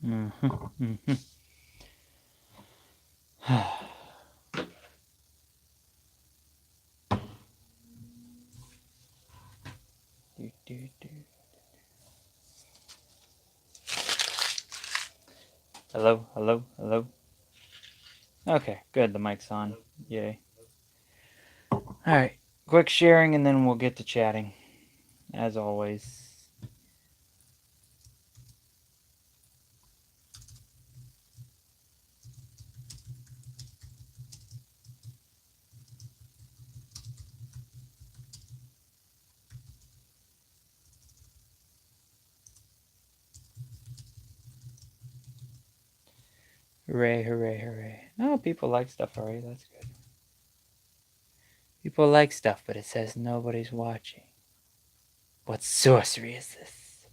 Hello, hello, hello. Okay, good. The mic's on. Yay. All right, quick sharing and then we'll get to chatting, as always. Hooray, hooray, hooray. Oh, people like stuff already. That's good. People like stuff, but it says nobody's watching. What sorcery is this?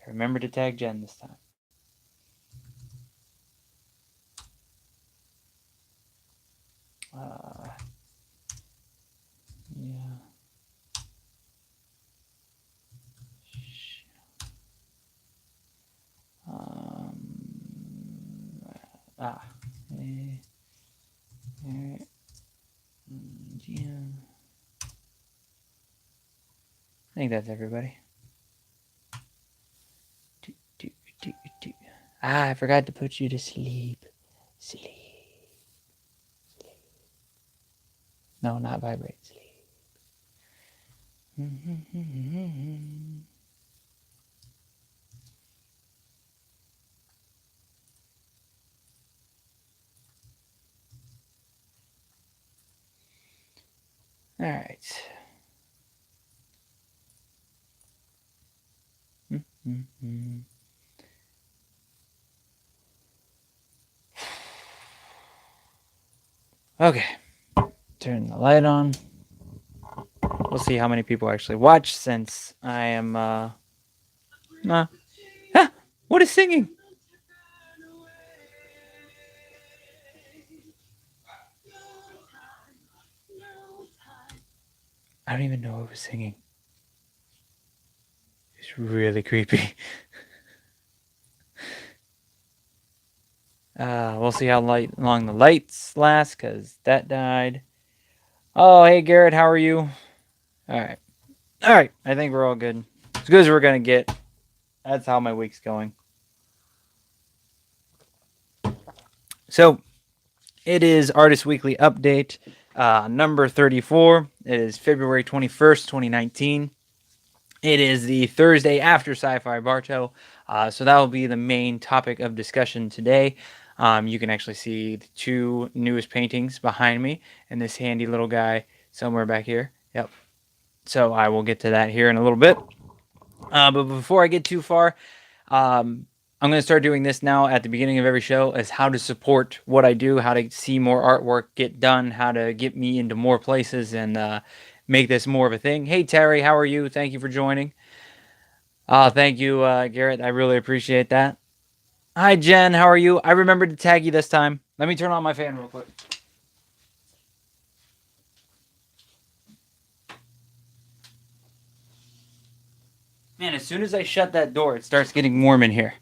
Remember to tag Jen this time. Yeah. Ah. Yeah. I think that's everybody. Ah, I forgot to put you to sleep. Sleep. Sleep. No, not vibrate. Sleep. All right. Okay. Turn the light on. We'll see how many people actually watch since I am what is singing? I don't even know who was singing. It's really creepy. We'll see how long the lights last, because that died. Oh, hey, Garrett, how are you? All right. I think we're all good. As good as we're going to get. That's how my week's going. So, it is Artist Weekly Update, number 34. It is February 21st, 2019. It is the Thursday after Sci-Fi Bartow, so that will be the main topic of discussion today. You can actually see the two newest paintings behind me and this handy little guy somewhere back here. Yep. So I will get to that here in a little bit. But before I get too far, I'm going to start doing this now at the beginning of every show, as how to support what I do, how to see more artwork get done, how to get me into more places and make this more of a thing. Hey, Terry, how are you? Thank you for joining. Thank you, Garrett. I really appreciate that. Hi, Jen. How are you? I remembered to tag you this time. Let me turn on my fan real quick. Man, as soon as I shut that door, it starts getting warm in here.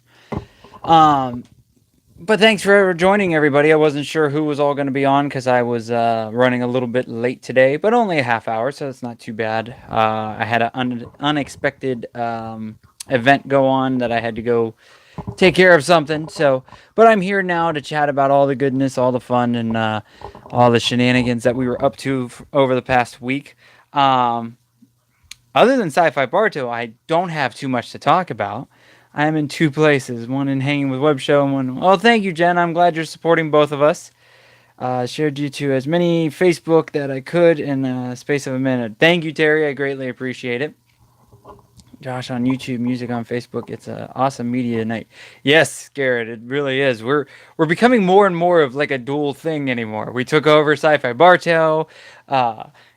But thanks for joining, everybody. I wasn't sure who was all going to be on because I was running a little bit late today, but only a half hour, so it's not too bad. I had an unexpected event go on that I had to go take care of something. But I'm here now to chat about all the goodness, all the fun, and all the shenanigans that we were up to over the past week. Other than Sci-Fi Bartow, I don't have too much to talk about. I am in two places, one in Hanging with Web Show and one... Oh, thank you, Jen. I'm glad you're supporting both of us. Shared you to as many Facebook that I could in a space of a minute. Thank you, Terry. I greatly appreciate it. Josh on YouTube, music on Facebook. It's an awesome media night. Yes, Garrett, it really is. We're becoming more and more of like a dual thing anymore. We took over Sci-Fi Bartow,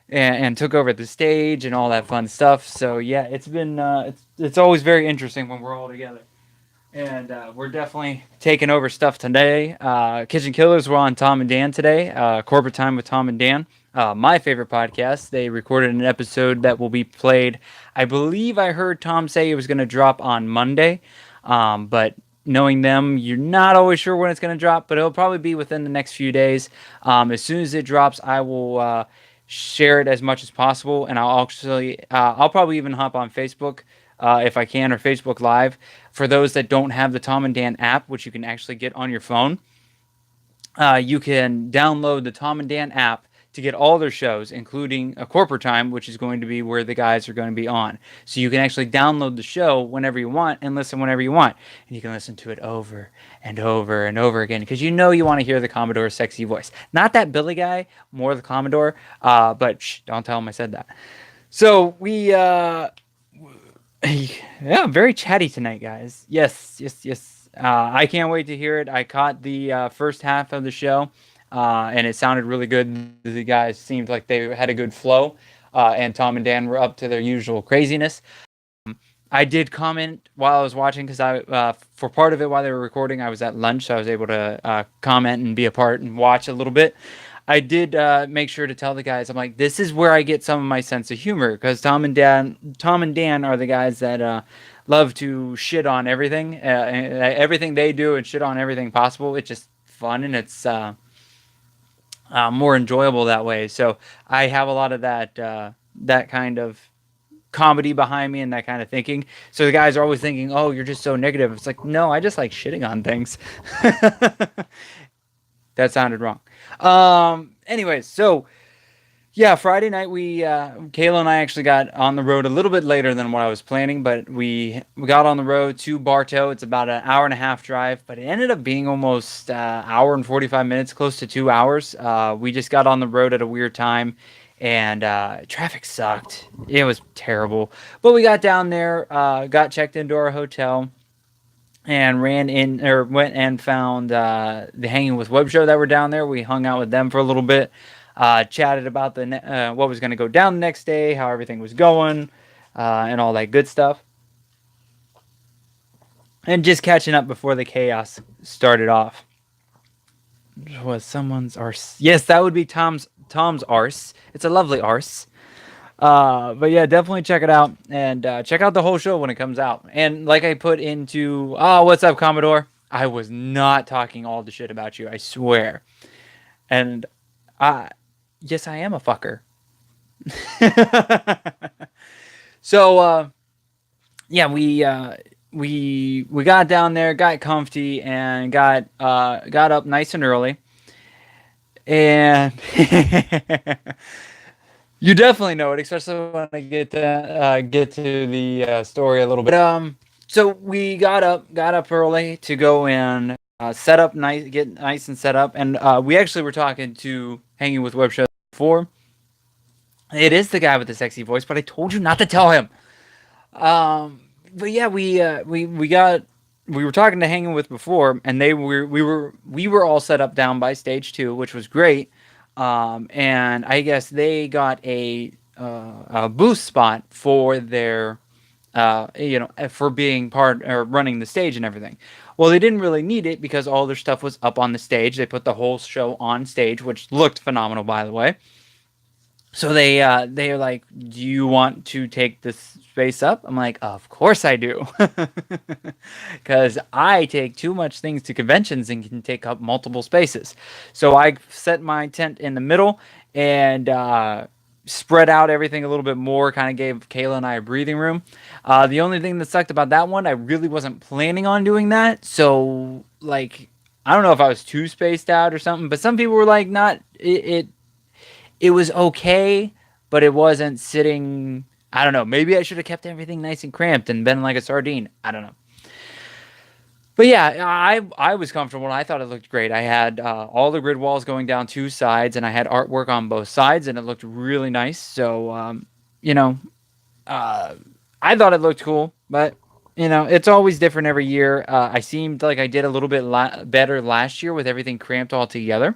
and took over the stage and all that fun stuff. So yeah, it's been it's always very interesting when we're all together. And we're definitely taking over stuff today. Kitchen Killers were on Tom and Dan today. Corporate Time with Tom and Dan. My favorite podcast. They recorded an episode that will be played. I believe I heard Tom say it was going to drop on Monday. But knowing them, you're not always sure when it's going to drop, but it'll probably be within the next few days. As soon as it drops, I will share it as much as possible, and I'll probably even hop on Facebook if I can, or Facebook Live. For those that don't have the Tom and Dan app, which you can actually get on your phone, you can download the Tom and Dan app to get all their shows, including a corporate time, which is going to be where the guys are going to be on. So you can actually download the show whenever you want and listen whenever you want. And you can listen to it over and over and over again because you know you want to hear the Commodore's sexy voice. Not that Billy guy, more the Commodore, but shh, don't tell him I said that. So yeah, very chatty tonight, guys. Yes, yes, yes. I can't wait to hear it. I caught the first half of the show, and it sounded really good. The guys seemed like they had a good flow, and Tom and Dan were up to their usual craziness. I did comment while I was watching because for part of it while they were recording, I was at lunch, so I was able to comment and be a part and watch a little bit. I did make sure to tell the guys, I'm like, this is where I get some of my sense of humor because Tom and Dan are the guys that love to shit on everything, everything they do, and shit on everything possible. It's just fun and it's more enjoyable that way. So I have a lot of that kind of comedy behind me and that kind of thinking. So the guys are always thinking, "Oh, you're just so negative." It's like, no, I just like shitting on things. That sounded wrong. Anyways, so yeah, Friday night Kayla and I actually got on the road a little bit later than what I was planning, but we got on the road to Bartow. It's about an hour and a half drive, but it ended up being almost hour and 45 minutes, close to 2 hours. We just got on the road at a weird time, and traffic sucked. It was terrible, but we got down there, got checked into our hotel and went and found the Hanging with Web show that were down there. We hung out with them for a little bit, chatted about what was going to go down the next day, how everything was going, and all that good stuff, and just catching up before the chaos started off. Was someone's arse? Yes, that would be Tom's arse. It's a lovely arse. But yeah, definitely check it out and check out the whole show when it comes out. And like I put into, oh, what's up, Commodore? I was not talking all the shit about you, I swear. And yes, I am a fucker. So yeah, we got down there, got comfy, and got up nice and early. And you definitely know it, especially when I get to the story a little bit. So we got up early to go and set up nice, get nice and set up, and we actually were talking to Hanging with Web Show before. It is the guy with the sexy voice, but I told you not to tell him. But yeah, we were talking to Hanging with before, and we were all set up down by stage 2, which was great. And I guess they got a booth spot for their, for being part or running the stage and everything. Well, they didn't really need it because all their stuff was up on the stage. They put the whole show on stage, which looked phenomenal, by the way. So they're like, "Do you want to take this space up?" I'm like, "Of course I do," because I take too much things to conventions and can take up multiple spaces. So I set my tent in the middle and spread out everything a little bit more. Kind of gave Kayla and I a breathing room. The only thing that sucked about that one, I really wasn't planning on doing that. So like, I don't know if I was too spaced out or something, but some people were like, "Not it." It was okay, but it wasn't sitting. I don't know. Maybe I should have kept everything nice and cramped and been like a sardine. I don't know. But yeah, I was comfortable. I thought it looked great. I had all the grid walls going down 2 sides, and I had artwork on both sides, and it looked really nice. So, you know, I thought it looked cool, but it's always different every year. I seemed like I did a little bit better last year with everything cramped all together.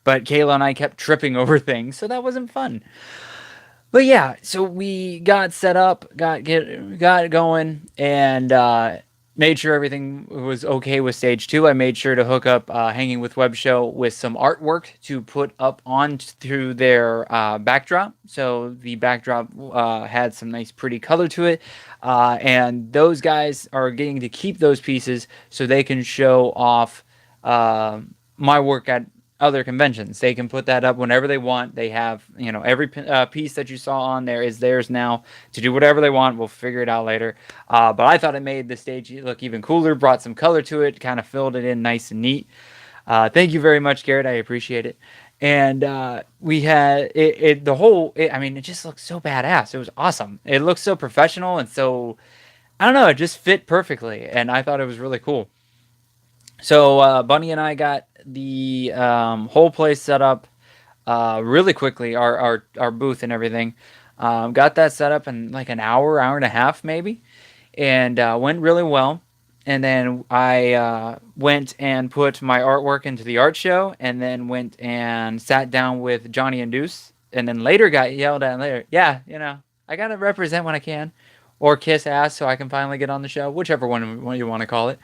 But Kayla and I kept tripping over things, so that wasn't fun. But yeah, so we got set up, got going, and made sure everything was okay with stage two. I made sure to hook up Hanging with Web Show with some artwork to put up onto their backdrop. So the backdrop had some nice, pretty color to it, and those guys are getting to keep those pieces so they can show off uh, my work at other conventions. They can put that up whenever they want. They have, every piece that you saw on there is theirs now to do whatever they want. We'll figure it out later. But I thought it made the stage look even cooler, brought some color to it, kind of filled it in nice and neat. Thank you very much, Garrett. I appreciate it. And we had I mean, it just looked so badass. It was awesome. It looked so professional and so, I don't know, it just fit perfectly. And I thought it was really cool. So Bunny and I got the whole place set up really quickly. Our booth and everything. Got that set up in like an hour and a half maybe, and went really well. And then I went and put my artwork into the art show, and then went and sat down with Johnny and Deuce, and then later got yelled at later. Yeah, I gotta represent when I can, or kiss ass so I can finally get on the show, whichever one you want to call it.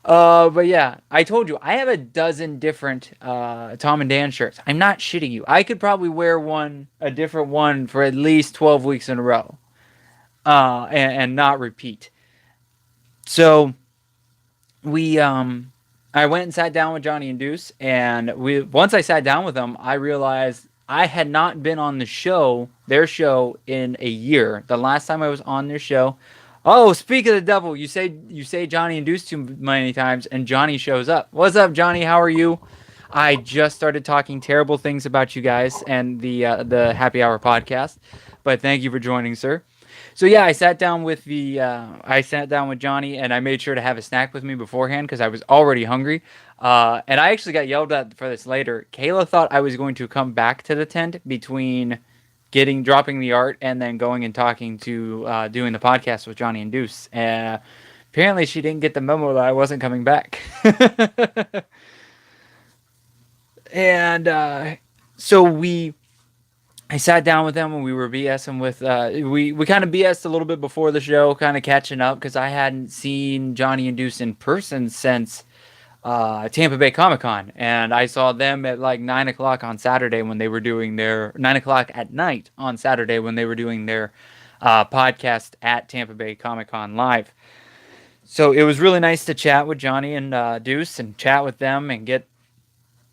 But yeah, I told you I have a dozen different Tom and Dan shirts. I'm not shitting you. I could probably wear a different one for at least 12 weeks in a row, and not repeat. So we I went and sat down with Johnny and Deuce, and once I sat down with them, I realized I had not been on their show, in a year. The last time I was on their show. Oh, speak of the devil, you say Johnny and Deuce too many times, and Johnny shows up. What's up, Johnny? How are you? I just started talking terrible things about you guys and the Happy Hour podcast, but thank you for joining, sir. So yeah, I sat down with Johnny, and I made sure to have a snack with me beforehand because I was already hungry. And I actually got yelled at for this later. Kayla thought I was going to come back to the tent between dropping the art and then going and talking to doing the podcast with Johnny and Deuce. Apparently she didn't get the memo that I wasn't coming back. And so I sat down with them and we were BSing with we kind of BSed a little bit before the show, kind of catching up because I hadn't seen Johnny and Deuce in person since Tampa Bay Comic Con, and I saw them at like 9 o'clock on Saturday when they were doing their 9 o'clock at night on Saturday when they were doing their podcast at Tampa Bay Comic Con live. So it was really nice to chat with Johnny and Deuce and chat with them and get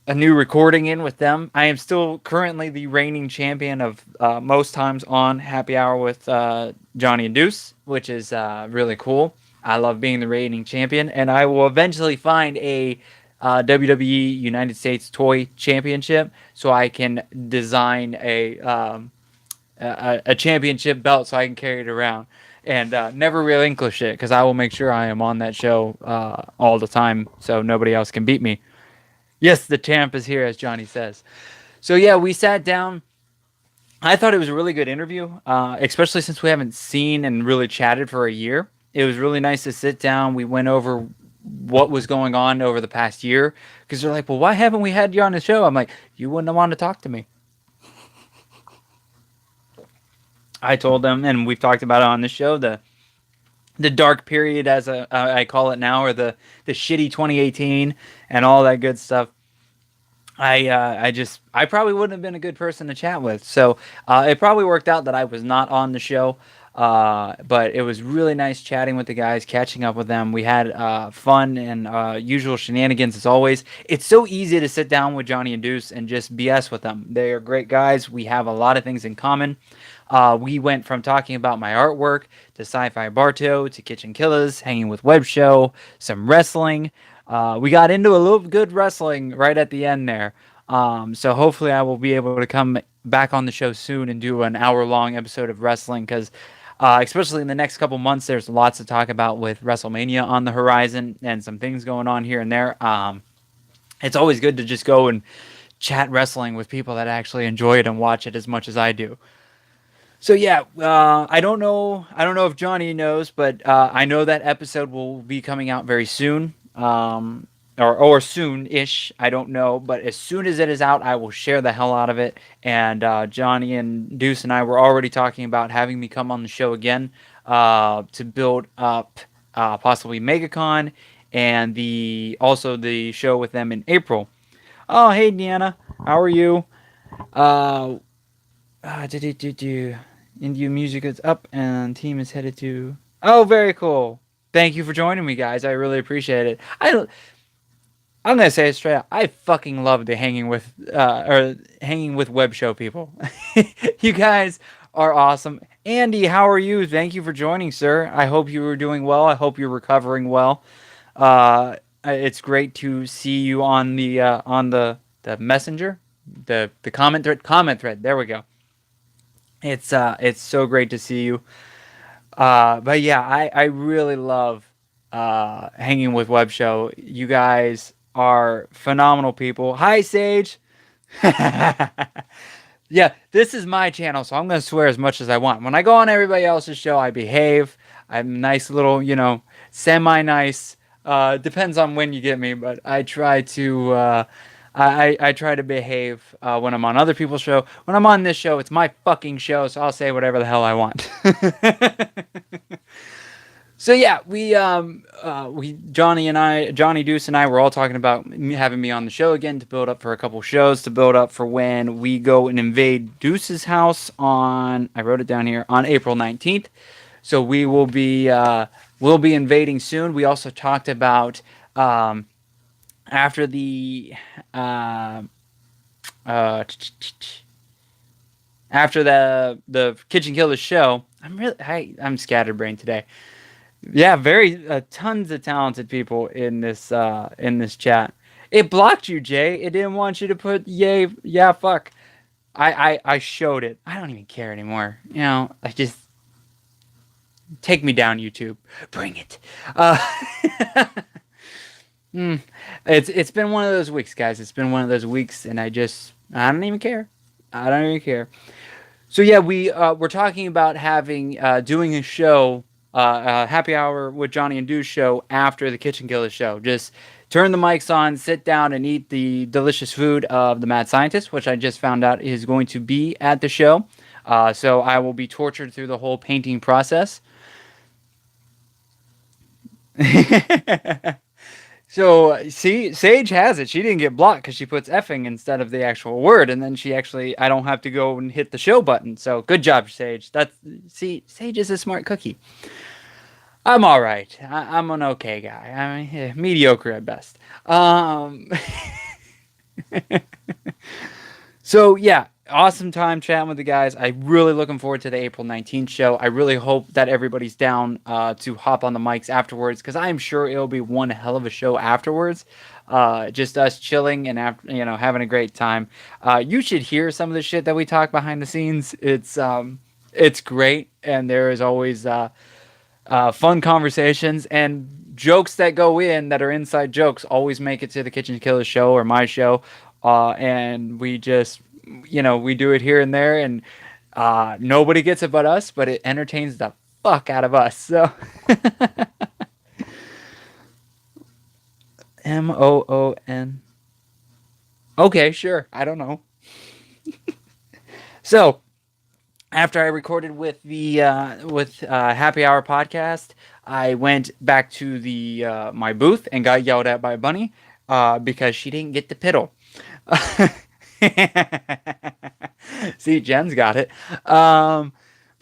a new recording in with them. I am still currently the reigning champion of most times on Happy Hour with Johnny and Deuce, which is really cool. I love being the reigning champion, and I will eventually find a WWE United States Toy Championship so I can design a championship belt so I can carry it around and never relinquish it because I will make sure I am on that show all the time so nobody else can beat me. Yes, the champ is here, as Johnny says. So yeah, we sat down. I thought it was a really good interview, especially since we haven't seen and really chatted for a year. It was really nice to sit down. We went over what was going on over the past year because they're like, well, why haven't we had you on the show? I'm like, you wouldn't have wanted to talk to me. I told them, and we've talked about it on the show, the dark period, as I call it now, or the shitty 2018 and all that good stuff. I probably wouldn't have been a good person to chat with. So it probably worked out that I was not on the show. But it was really nice chatting with the guys, catching up with them. We had fun and usual shenanigans as always. It's so easy to sit down with Johnny and Deuce and just BS with them. They are great guys. We have a lot of things in common. We went from talking about my artwork to Sci-Fi Barto to KitchenKillaz, Hanging with Web Show, some wrestling. We got into a little good wrestling right at the end there. So hopefully I will be able to come back on the show soon and do an hour-long episode of wrestling because especially in the next couple months, there's lots to talk about with WrestleMania on the horizon and some things going on here and there. It's always good to just go and chat wrestling with people that actually enjoy it and watch it as much as I do. So yeah, I don't know if Johnny knows, but I know that episode will be coming out very soon. or soon-ish. I don't know, but as soon as it is out, I will share the hell out of it. And Johnny and Deuce and I were already talking about having me come on the show again to build up possibly MegaCon and the also the show with them in April. Oh, hey Deanna, how are you? Uh, do India music is up and team is headed to. Oh, very cool. Thank you for joining me, guys. I really appreciate it. I'm gonna say it straight out. I fucking love the hanging with web show people. You guys are awesome. Andy, how are you? Thank you for joining, sir. I hope you were doing well. I hope you're recovering well. It's great to see you on the messenger, the comment thread. There we go. It's so great to see you. But yeah, I really love hanging with Web Show. You guys are phenomenal people. Hi, Sage. Yeah, this is my channel, so I'm gonna swear as much as I want. When I go on everybody else's show, I behave. I'm nice little, semi nice. Depends on when you get me, but I try to. I try to behave when I'm on other people's show. When I'm on this show, it's my fucking show, so I'll say whatever the hell I want. So yeah, we Johnny Deuce and I were all talking about having me on the show again to build up for a couple shows to build up for when we go and invade Deuce's house on I wrote it down here on April 19th. So we'll be invading soon. We also talked about after uh, uh, after the KitchenKillaz show. I'm scatterbrained today. Yeah, very tons of talented people in this chat. It blocked you, Jay. It didn't want you to put yay. Yeah, fuck. I showed it. I don't even care anymore. I just take me down, YouTube. Bring it. Uh, it's been one of those weeks, guys. It's been one of those weeks, and I don't even care. I don't even care. So yeah, we're talking about having doing a show, happy hour with Johnny and Deuce show after the KitchenKillaz show. Just turn the mics on, sit down, and eat the delicious food of the Mad Scientist, which I just found out is going to be at the show. So I will be tortured through the whole painting process. So, see, Sage has it. She didn't get blocked because she puts effing instead of the actual word, and then I don't have to go and hit the show button. So, good job, Sage. Sage is a smart cookie. I'm all right. I'm an okay guy. I mean, mediocre at best. So yeah, awesome time chatting with the guys. I'm really looking forward to the April 19th show. I really hope that everybody's down to hop on the mics afterwards because I'm sure it'll be one hell of a show afterwards. Just us chilling and having a great time. You should hear some of the shit that we talk behind the scenes. It's great, and there is always fun conversations and jokes that go in that are inside jokes always make it to the KitchenKillaz show or my show. And we just, we do it here and there, and nobody gets it but us, but it entertains the fuck out of us. So, Moon. Okay, sure. I don't know. So, after I recorded with the Happy Hour podcast, I went back to the my booth and got yelled at by Bunny because she didn't get the piddle. See, Jen's got it. But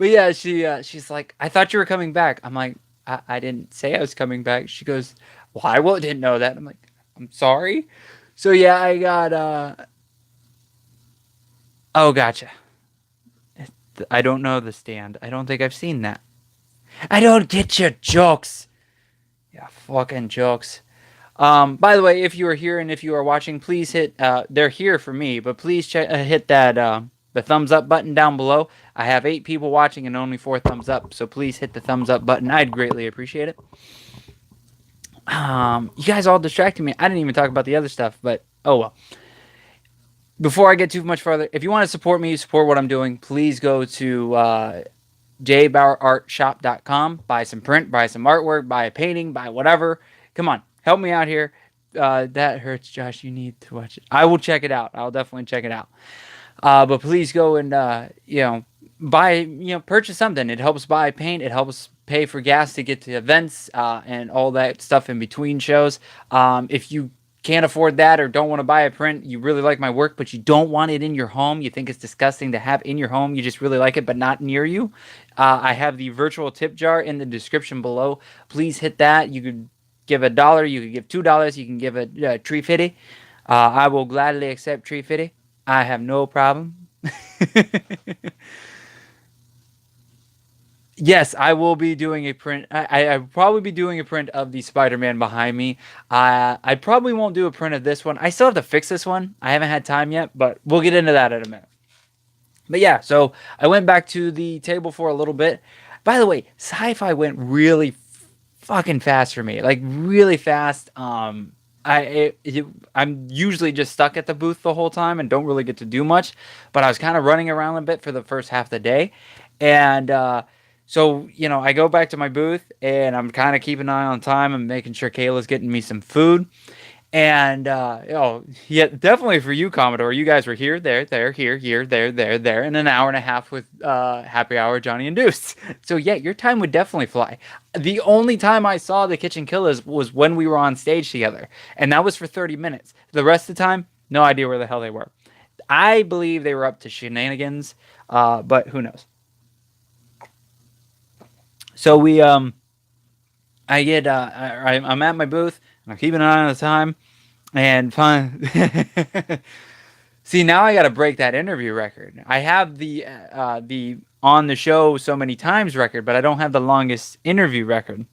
yeah, she's like, I thought you were coming back. I'm like, I didn't say I was coming back. She goes, well, didn't know that. I'm like, I'm sorry. So yeah, I got oh, gotcha. I don't know the stand. I don't think I've seen that. I don't get your jokes. Yeah, fucking jokes. By the way, if you are here and if you are watching, please hit. They're here for me, but please hit that the thumbs up button down below. I have 8 people watching and only 4 thumbs up, so please hit the thumbs up button. I'd greatly appreciate it. You guys all distracted me. I didn't even talk about the other stuff, but oh well. Before I get too much further, if you want to support me, support what I'm doing, please go to JBauerartShop.com. Buy some print, buy some artwork, buy a painting, buy whatever. Come on, help me out here. that hurts, Josh. You need to watch it. I will check it out. I'll definitely check it out. But please go and buy, purchase something. It helps buy paint. It helps pay for gas to get to events and all that stuff in between shows. If you can't afford that or don't want to buy a print, you really like my work, but you don't want it in your home, you think it's disgusting to have in your home, you just really like it, but not near you, I have the virtual tip jar in the description below. Please hit that. You could give $1, you could give $2, you can give a tree fitty. I will gladly accept tree fitty. I have no problem. Yes, I will be doing a print. I'll probably be doing a print of the Spider-Man behind me. I probably won't do a print of this one. I still have to fix this one. I haven't had time yet, but we'll get into that in a minute. But yeah, so I went back to the table for a little bit. By the way, sci-fi went really fucking fast for me, like really fast. I'm usually just stuck at the booth the whole time and don't really get to do much, but I was kind of running around a bit for the first half of the day, and so I go back to my booth and I'm kind of keeping an eye on time and making sure Kayla's getting me some food. And yeah, definitely for you, Commodore. You guys were here, here, there, in an hour and a half with Happy Hour, Johnny and Deuce. So yeah, your time would definitely fly. The only time I saw the KitchenKillaz was when we were on stage together, and that was for 30 minutes. The rest of the time, no idea where the hell they were. I believe they were up to shenanigans, but who knows? So I'm at my booth. I'm keeping an eye on the time. And fun. See, now I got to break that interview record. I have the on the show so many times record, but I don't have the longest interview record.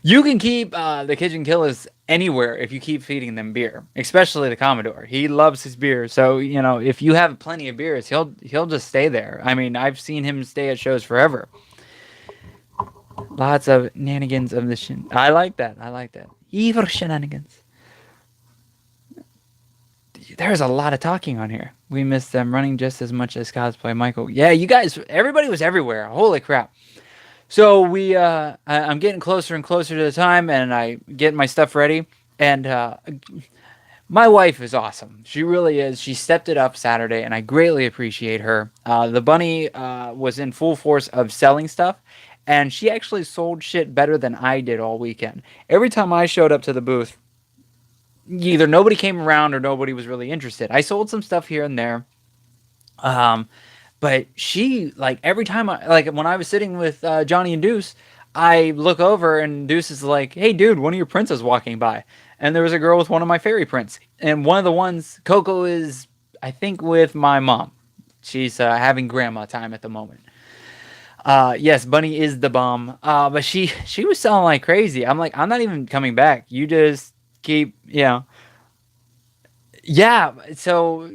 You can keep the KitchenKillaz anywhere if you keep feeding them beer, especially the Commodore. He loves his beer, so if you have plenty of beers, he'll just stay there. I mean, I've seen him stay at shows forever. Lots of nanigans of the shin. I like that. Evil shenanigans. There's a lot of talking on here. We missed them running just as much as cosplay Michael. Yeah, you guys, everybody was everywhere. Holy crap. So I'm getting closer and closer to the time, and I get my stuff ready. And my wife is awesome. She really is. She stepped it up Saturday, and I greatly appreciate her. The bunny was in full force of selling stuff. And she actually sold shit better than I did all weekend. Every time I showed up to the booth, either nobody came around or nobody was really interested. I sold some stuff here and there. But she, like, every time, when I was sitting with Johnny and Deuce, I look over and Deuce is like, hey, dude, one of your prints is walking by. And there was a girl with one of my fairy prints. And one of the ones, Coco is, I think, with my mom. She's having grandma time at the moment. Yes, Bunny is the bomb. But she was selling like crazy. I'm like, I'm not even coming back. You just keep, Yeah. So,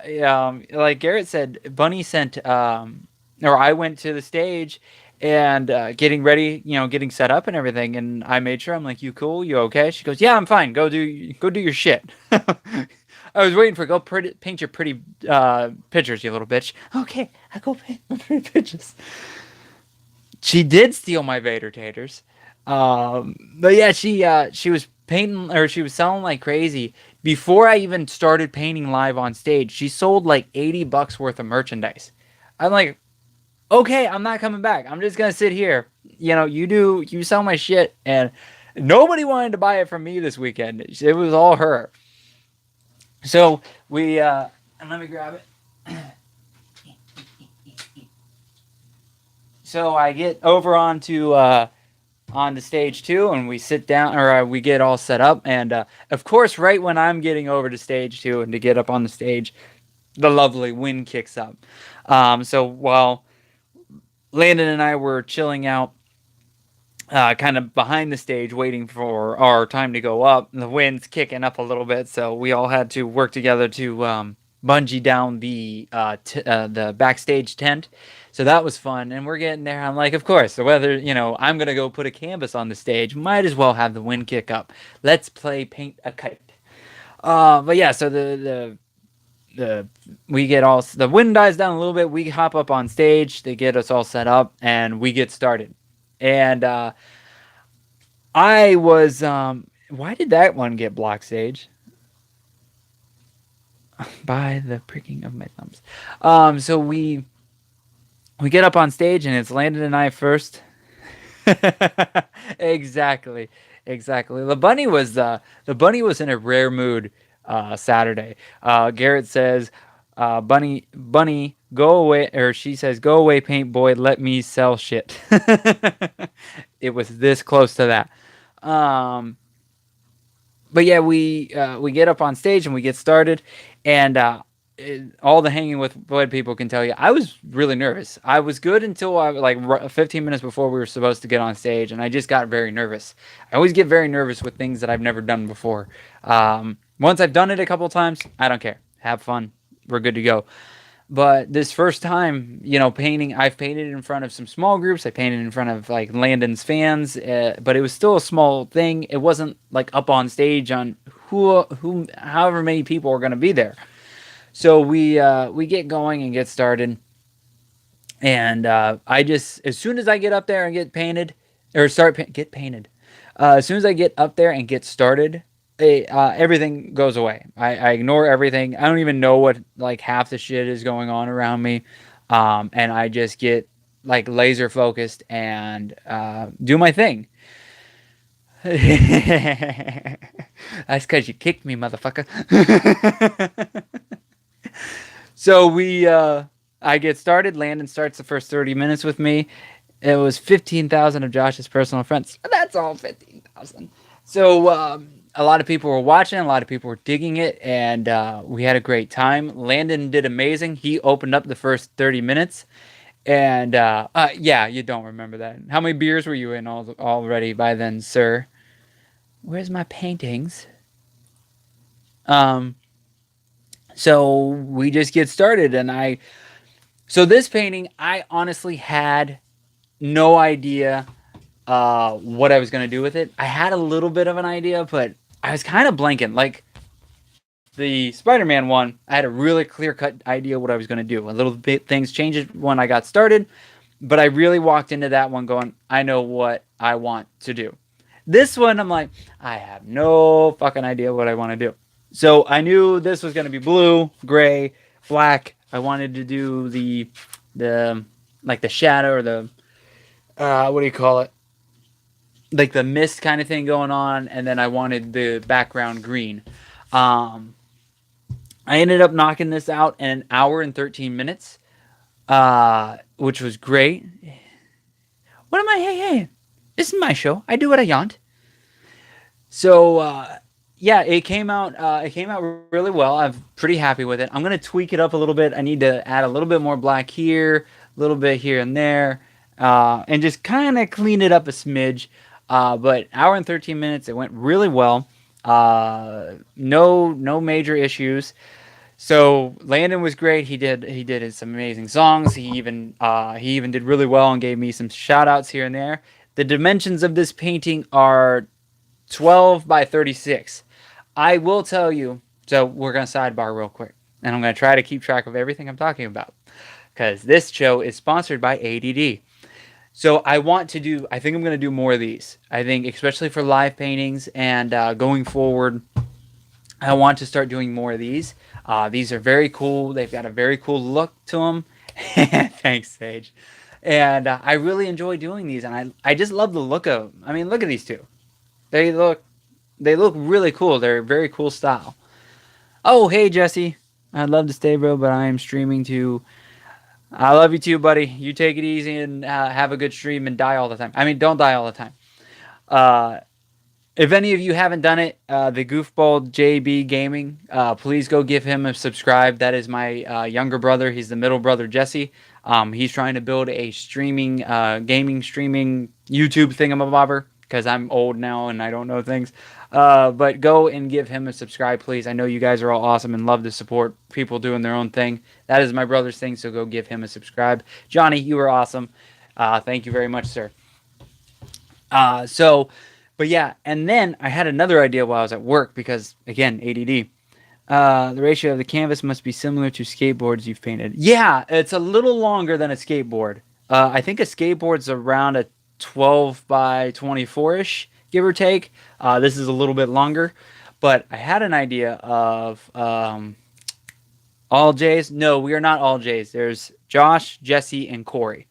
like Garrett said, Bunny sent, or I went to the stage and getting ready, getting set up and everything. And I made sure. I'm like, you cool? You okay? She goes, yeah, I'm fine. Go do your shit. I was waiting for paint your pretty pictures, you little bitch. Okay, I go paint my pretty pictures. She did steal my Vader taters. But yeah, she was painting, or she was selling like crazy. Before I even started painting live on stage, she sold like $80 worth of merchandise. I'm like, okay, I'm not coming back. I'm just gonna sit here. You sell my shit, and nobody wanted to buy it from me this weekend. It was all her. So and let me grab it. So I get over on the stage 2, and we sit down, or we get all set up, and of course, right when I'm getting over to stage 2 and to get up on the stage, the lovely wind kicks up. So while Landon and I were chilling out, kind of behind the stage, waiting for our time to go up, the wind's kicking up a little bit, so we all had to work together to bungee down the backstage tent. So that was fun, and we're getting there. I'm like, of course, the weather, I'm going to go put a canvas on the stage. Might as well have the wind kick up. Let's play paint a kite. But yeah, so we get all, the wind dies down a little bit. We hop up on stage. They get us all set up, and we get started. And I was, Why did that one get blocked, Sage? By the pricking of my thumbs. So we get up on stage and it's Landon and I first. Exactly, exactly. The bunny was in a rare mood Saturday. Garrett says, Bunny, go away," or she says, "Go away, paint boy. Let me sell shit." It was this close to that. Um, but yeah, we get up on stage and we get started, and all the hanging with blood people can tell you, I was really nervous. I was good until 15 minutes before we were supposed to get on stage, and I just got very nervous. I always get very nervous with things that I've never done before. Once I've done it a couple times, I don't care. Have fun. We're good to go. But this first time, painting, I've painted in front of some small groups. I painted in front of like Landon's fans, but it was still a small thing. It wasn't like up on stage on however many people are going to be there. So we get going and get started, and I just, as soon as I get up there and get painted, or get painted, as soon as I get up there and get started, everything goes away. I ignore everything. I don't even know what like half the shit is going on around me, and I just get like laser focused and do my thing. That's because you kicked me, motherfucker. So I get started. Landon starts the first 30 minutes with me. It was 15,000 of Josh's personal friends. That's all 15,000. So a lot of people were watching. A lot of people were digging it, and we had a great time. Landon did amazing. He opened up the first 30 minutes, and yeah, you don't remember that. How many beers were you in already by then, sir? Where's my paintings? Um, so we just get started, and so this painting, I honestly had no idea what I was gonna do with it. I had a little bit of an idea, but I was kind of blanking. Like the Spider-Man one, I had a really clear-cut idea what I was gonna do. A little bit things changed when I got started, but I really walked into that one going, I know what I want to do. This one, I'm like, I have no fucking idea what I want to do. So I knew this was gonna be blue, gray, black. I wanted to do the like the shadow or the what do you call it? Like the mist kind of thing going on, and then I wanted the background green. Um, I ended up knocking this out in an hour and 13 minutes, which was great. What am I? Hey, this is my show. I do what I want. So yeah, it came out. It came out really well. I'm pretty happy with it. I'm gonna tweak it up a little bit. I need to add a little bit more black here, a little bit here and there, and just kind of clean it up a smidge. But hour and 13 minutes, it went really well. No major issues. So Landon was great. He did some amazing songs. He even did really well and gave me some shout outs here and there. The dimensions of this painting are 12 by 36. I will tell you. So we're gonna sidebar real quick, and I'm gonna try to keep track of everything I'm talking about because this show is sponsored by ADD. So I think I'm going to do more of these. I think, especially for live paintings and going forward, I want to start doing more of these. These are very cool. They've got a very cool look to them. Thanks, Sage. And I really enjoy doing these, and I just love the look of them. I mean, look at these two. They look they look really cool. They're a very cool style. Oh, hey Jesse. I'd love to stay, bro, but I am streaming too. I love you too, buddy. You take it easy and have a good stream and die all the time. I mean, don't die all the time. Uh, if any of you haven't done it, the Goofball JB Gaming, please go give him a subscribe. That is my younger brother. He's the middle brother, Jesse. He's trying to build a streaming, gaming streaming YouTube thingamabobber because I'm old now and I don't know things. But go and give him a subscribe, please. I know you guys are all awesome and love to support people doing their own thing. That is my brother's thing, so go give him a subscribe. Johnny, you are awesome. Thank you very much, sir. But yeah, and then I had another idea while I was at work because, again, ADD. The ratio of the canvas must be similar to skateboards you've painted. Yeah, it's a little longer than a skateboard. I think a skateboard's around a 12 by 24-ish, give or take. This is a little bit longer, but I had an idea of all J's. No, we are not all J's. There's Josh, Jesse, and Corey.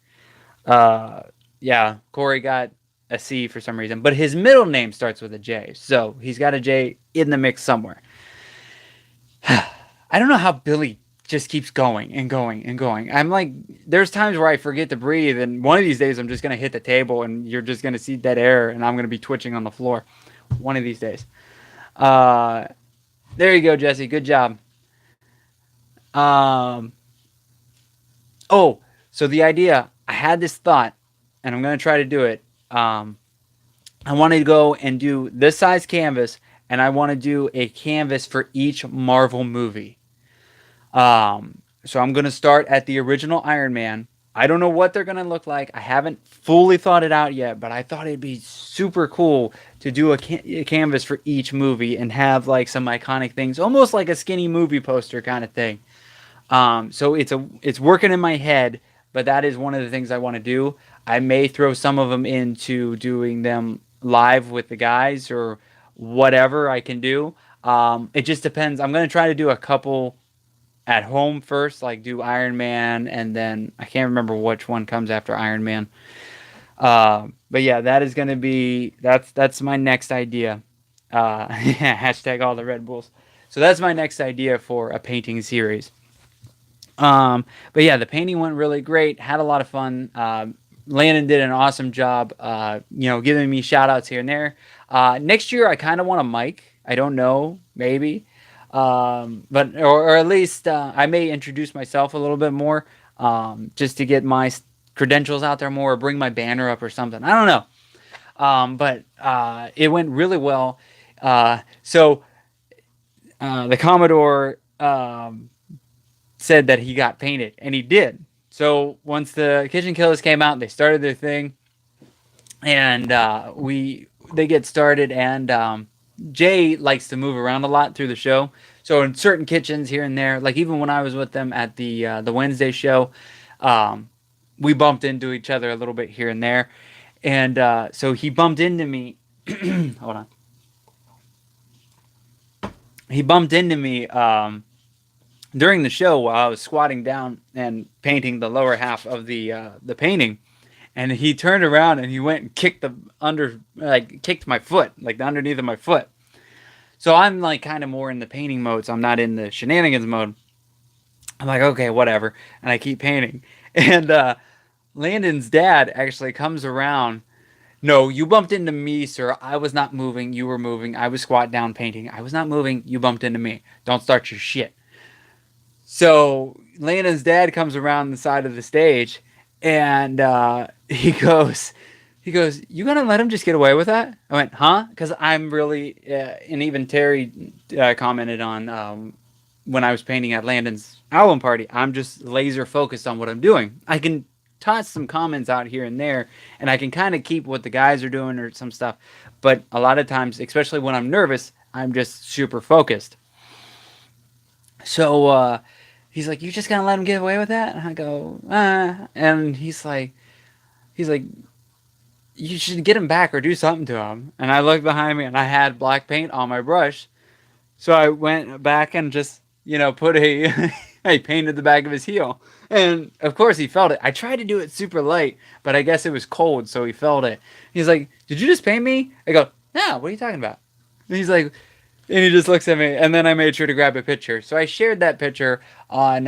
Uh, yeah, Corey got a C for some reason, but his middle name starts with a J, so he's got a J in the mix somewhere. I don't know how Billy just keeps going and going and going. I'm like, there's times where I forget to breathe, and one of these days I'm just gonna hit the table, and you're just gonna see dead air, and I'm gonna be twitching on the floor. One of these days. Uh, there you go, Jesse. Good job. Um, oh, so the idea, I had this thought, and I'm gonna try to do it. I wanted to go and do this size canvas, and I want to do a canvas for each Marvel movie. So I'm going to start at the original Iron Man. I don't know what they're going to look like. I haven't fully thought it out yet, but I thought it'd be super cool to do a canvas for each movie and have like some iconic things, almost like a skinny movie poster kind of thing. So it's working in my head, but that is one of the things I want to do. I may throw some of them into doing them live with the guys or whatever I can do. It just depends. I'm going to try to do a couple at home first, like do Iron Man, and then I can't remember which one comes after Iron Man. But yeah, that is going to be that's my next idea. Yeah, hashtag all the Red Bulls. So that's my next idea for a painting series. But yeah, the painting went really great. Had a lot of fun. Landon did an awesome job, giving me shout outs here and there. Next year, I kind of want a mic. I don't know, maybe. But or at least I may introduce myself a little bit more, just to get my credentials out there more, or bring my banner up or something. I don't know. But it went really well. So the Commodore said that he got painted, and he did. So once the KitchenKillaz came out, they started their thing, and they get started, and Jay likes to move around a lot through the show. So in certain kitchens here and there, like even when I was with them at the Wednesday show, we bumped into each other a little bit here and there, and so he bumped into me. Hold on. He bumped into me during the show while I was squatting down and painting the lower half of the painting, and he turned around and he went and kicked my foot, like the underneath of my foot. So I'm like kind of more in the painting mode, so I'm not in the shenanigans mode. I'm like, okay, whatever, and I keep painting. And Landon's dad actually comes around. No, you bumped into me, sir. I was not moving. You were moving. I was squat down painting. I was not moving. You bumped into me. Don't start your shit. So Landon's dad comes around the side of the stage, and he goes, you gonna let him just get away with that? I went, huh? Because I'm really, and even Terry commented on when I was painting at Landon's album party, I'm just laser focused on what I'm doing. I can toss some comments out here and there, and I can kind of keep what the guys are doing or some stuff. But a lot of times, especially when I'm nervous, I'm just super focused. So he's like, you just gonna let him get away with that? And I go, and he's like, you should get him back or do something to him. And I looked behind me, and I had black paint on my brush, so I went back and just put I painted the back of his heel, and of course he felt it. I tried to do it super light, but I guess it was cold, so he felt it. He's like, did you just paint me? I go, no, what are you talking about? And he's like, and he just looks at me, and then I made sure to grab a picture. So I shared that picture on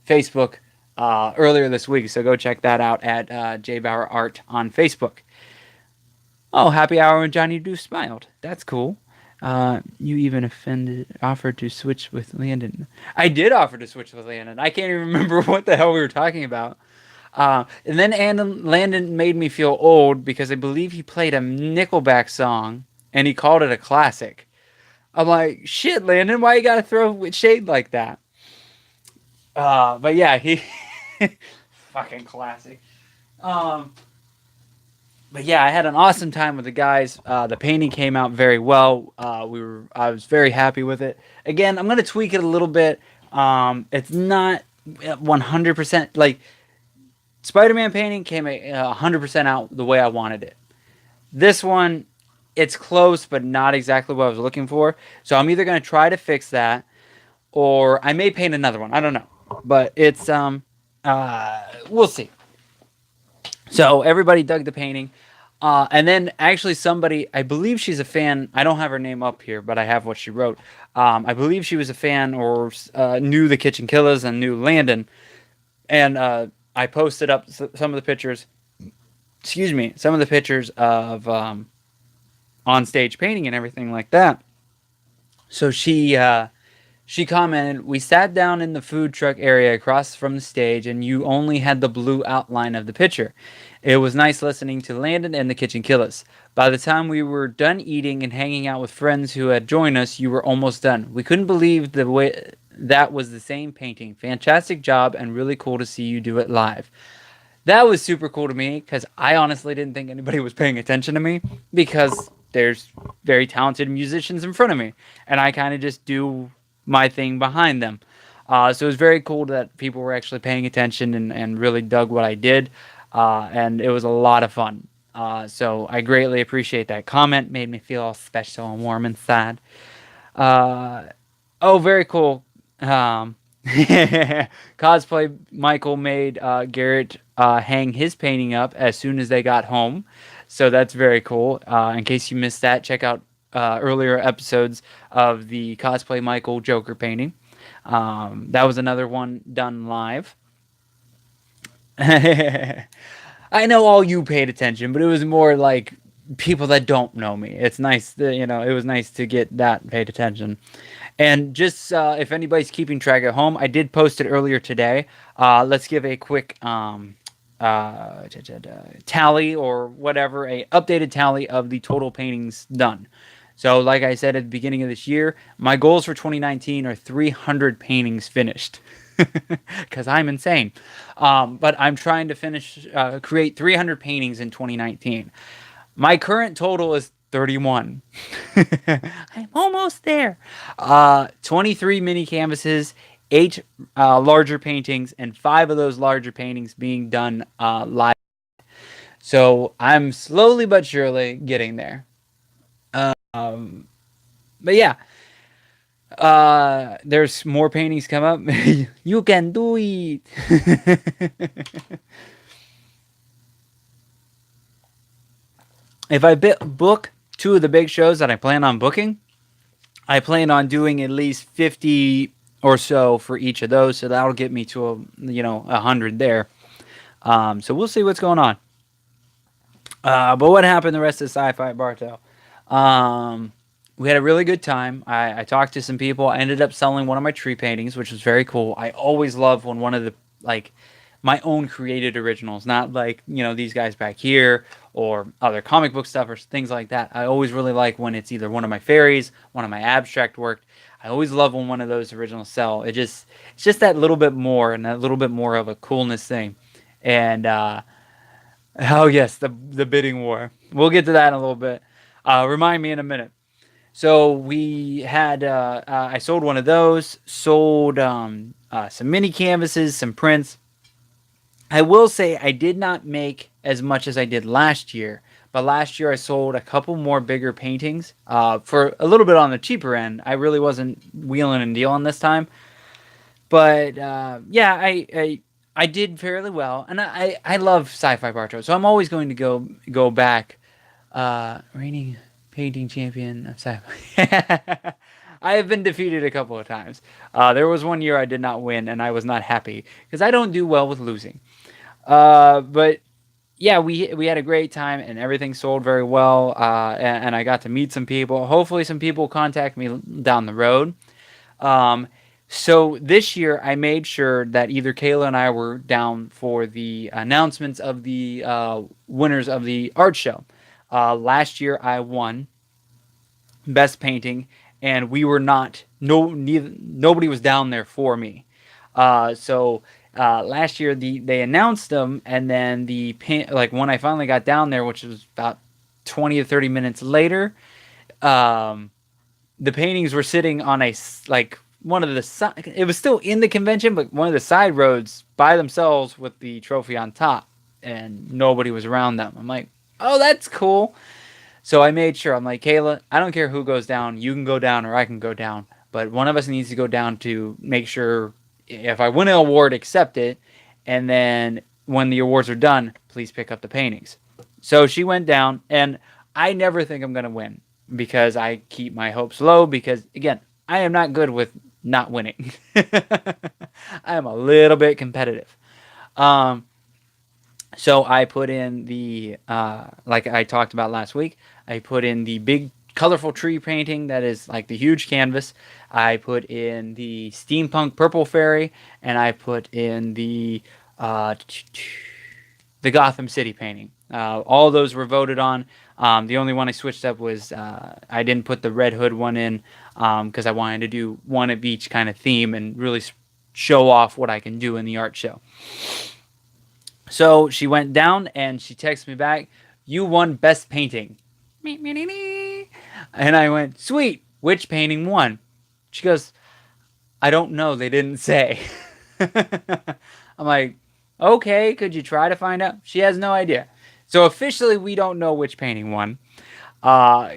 Facebook earlier this week. So go check that out at JBauerart on Facebook. Oh, happy hour when Johnny Doof smiled. That's cool. You even offered to switch with Landon. I did offer to switch with Landon. I can't even remember what the hell we were talking about. And then Landon made me feel old because I believe he played a Nickelback song, and he called it a classic. I'm like, shit, Landon, why you gotta throw shade like that? But yeah, he fucking classic. But yeah, I had an awesome time with the guys. The painting came out very well. I was very happy with it. Again, I'm gonna tweak it a little bit. It's not 100% like Spider-Man painting came 100% out the way I wanted it. This one, it's close, but not exactly what I was looking for. So I'm either going to try to fix that, or I may paint another one. I don't know, but it's we'll see. So everybody dug the painting. And then actually somebody, I believe she's a fan. I don't have her name up here, but I have what she wrote. I believe she was a fan or knew the KitchenKillaz and knew Landon. And I posted up some of the pictures. Excuse me, some of the pictures of on stage painting and everything like that. So she commented, "We sat down in the food truck area across from the stage, and you only had the blue outline of the picture. It was nice listening to Landon and the KitchenKillaz. By the time we were done eating and hanging out with friends who had joined us, you were almost done. We couldn't believe the way that was the same painting. Fantastic job, and really cool to see you do it live." That was super cool to me because I honestly didn't think anybody was paying attention to me because there's very talented musicians in front of me, and I kind of just do my thing behind them. So it was very cool that people were actually paying attention and really dug what I did, and it was a lot of fun. So I greatly appreciate that comment. Made me feel all special and warm inside. Uh, oh, very cool. Cosplay Michael made Garrett hang his painting up as soon as they got home. So that's very cool. In case you missed that, check out earlier episodes of the Cosplay Michael Joker painting. That was another one done live. I know all you paid attention, but it was more like people that don't know me. It's nice that, it was nice to get that paid attention. And just if anybody's keeping track at home, I did post it earlier today. Let's give a quick tally or whatever, a updated tally of the total paintings done. So like I said at the beginning of this year, my goals for 2019 are 300 paintings finished. Because I'm insane. But I'm trying to create 300 paintings in 2019. My current total is 31. I'm almost there. 23 mini canvases, 8 larger paintings, and 5 of those larger paintings being done live. So I'm slowly but surely getting there. But yeah, there's more paintings come up. You can do it. If I book 2 of the big shows that I plan on booking, I plan on doing at least 50 or so for each of those. So that'll get me to 100 there. So we'll see what's going on. But what happened the rest of Sci-Fi Bartow? We had a really good time. I talked to some people. I ended up selling one of my tree paintings, which was very cool. I always love when one of the my own created originals, not like these guys back here or other comic book stuff or things like that. I always really like when it's either one of my fairies, one of my abstract work. I always love when one of those originals sell. It's just that little bit more and that little bit more of a coolness thing. And oh yes, the bidding war. We'll get to that in a little bit. Remind me in a minute. So we had I sold one of those, sold some mini canvases, some prints. I will say I did not make as much as I did last year, but last year I sold a couple more bigger paintings for a little bit on the cheaper end. I really wasn't wheeling and dealing this time, but yeah, I did fairly well, and I love Sci-Fi Bartow, so I'm always going to go back. Reigning painting champion of Sci-Fi. I have been defeated a couple of times. There was one year I did not win, and I was not happy because I don't do well with losing. But yeah, we had a great time, and everything sold very well. And I got to meet some people. Hopefully, some people contact me down the road. So this year, I made sure that either Kayla and I were down for the announcements of the winners of the art show. Last year, I won best painting, and we were not. Nobody was down there for me. So last year, they announced them, and then when I finally got down there, which was about 20 or 30 minutes later, the paintings were sitting on one of the side. It was still in the convention, but one of the side roads by themselves with the trophy on top, and nobody was around them. I'm like, oh, that's cool. So I made sure. I'm like, Kayla, I don't care who goes down. You can go down or I can go down. But one of us needs to go down to make sure if I win an award, accept it. And then when the awards are done, please pick up the paintings. So she went down, and I never think I'm going to win because I keep my hopes low because, again, I am not good with not winning. I am a little bit competitive. Um, so I put in the, like I talked about last week, I put in the big colorful tree painting that is like the huge canvas. I put in the steampunk purple fairy, and I put in uh, the Gotham City painting. All those were voted on. The only one I switched up was I didn't put the Red Hood one in because I wanted to do one of each kind of theme and really show off what I can do in the art show. So she went down and she texted me back, "You won best painting." And I went, "Sweet. Which painting won?" She goes, "I don't know. They didn't say." I'm like, "Okay, could you try to find out?" She has no idea. So officially, we don't know which painting won. Uh,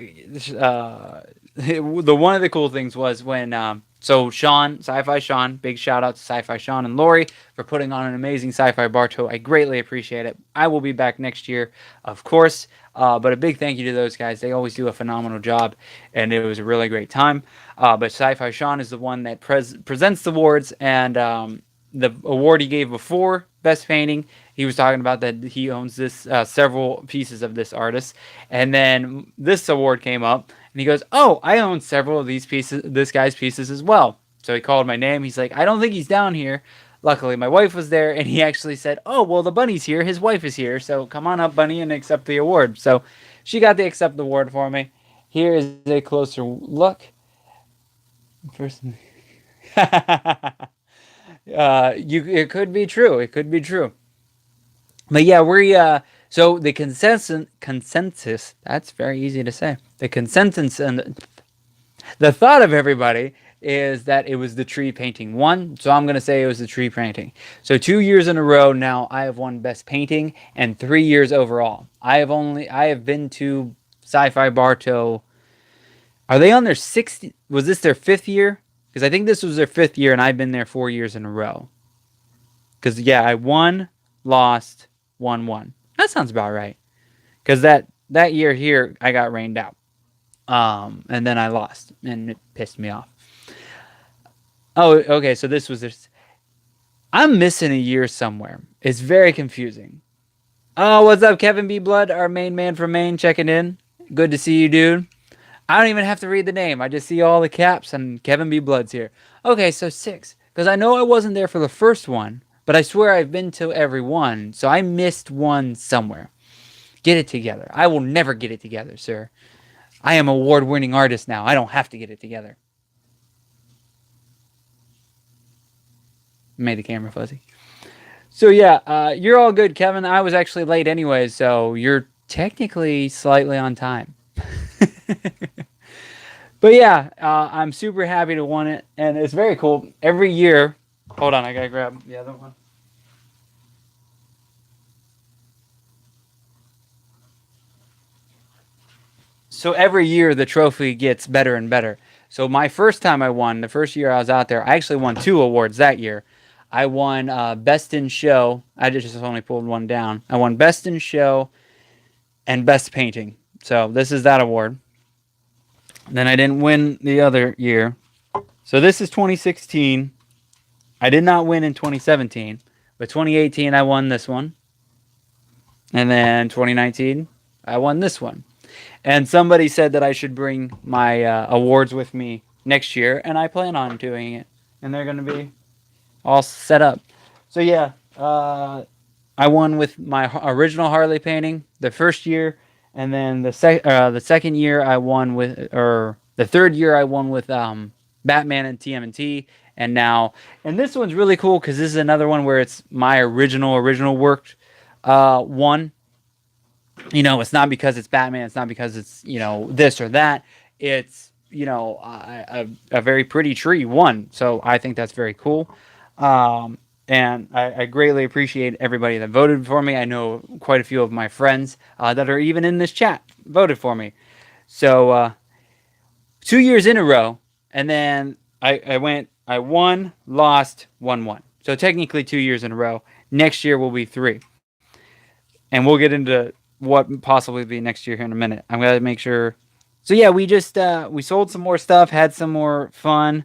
the one of the cool things was when so Sean, Sci-Fi Sean, big shout out to Sci-Fi Sean and Lori for putting on an amazing Sci-Fi Bartow. I greatly appreciate it. I will be back next year, of course. But a big thank you to those guys. They always do a phenomenal job, and it was a really great time. But Sci-Fi Sean is the one that presents the awards, and the award he gave before Best Painting, he was talking about that he owns this several pieces of this artist, and then this award came up, and he goes, "Oh, I own several of these pieces, this guy's pieces as well." So he called my name. He's like, "I don't think he's down here." Luckily, my wife was there, and he actually said, "Oh, well, the bunny's here. His wife is here, so come on up, bunny, and accept the award." So she got to accept the award for me. Here is a closer look. First. It could be true. It could be true. But yeah, so the consensus, that's very easy to say. The consensus and the thought of everybody is that it was the tree painting one. So I'm going to say it was the tree painting. So 2 years in a row now I have won best painting and 3 years overall. I have been to Sci-Fi Bartow. Are they on their 60? Was this their 5th year? Because I think this was their 5th year, and I've been there 4 years in a row. Because yeah, I won, lost, won. That sounds about right. Because that year here, I got rained out, and then I lost, and it pissed me off. Oh, okay. So this was this. I'm missing a year somewhere. It's very confusing. Oh, what's up, Kevin B. Blood, our main man from Maine, checking in. Good to see you, dude. I don't even have to read the name. I just see all the caps, and Kevin B. Blood's here. Okay, so 6. Because I know I wasn't there for the first one, but I swear I've been to every one, so I missed one somewhere. Get it together. I will never get it together, sir. I am an award-winning artist now. I don't have to get it together. Made the camera fuzzy. So yeah, you're all good, Kevin. I was actually late anyway, so you're technically slightly on time. But yeah, I'm super happy to win it, and it's very cool. Every year, hold on, I gotta grab the other one. So every year the trophy gets better and better. So my first time I won, the first year I was out there, I actually won 2 awards that year. I won Best in Show. I just only pulled one down. I won Best in Show and Best Painting. So this is that award. Then I didn't win the other year. So this is 2016. I did not win in 2017. But 2018, I won this one. And then 2019, I won this one. And somebody said that I should bring my awards with me next year. And I plan on doing it. And they're going to be all set up. So yeah, I won with my original Harley painting the first year. And then the second year I won with, or the third year I won with Batman and TMNT, and now, and this one's really cool because this is another one where it's my original work one. You know, it's not because it's Batman, it's not because it's, you know, this or that. It's, you know, a very pretty tree one. So I think that's very cool. And I greatly appreciate everybody that voted for me. I know quite a few of my friends that are even in this chat voted for me. So 2 years in a row, and then I won, lost, won. So technically 2 years in a row. Next year will be three, and we'll get into what possibly be next year here in a minute. I'm gonna make sure. So yeah, we just we sold some more stuff, had some more fun.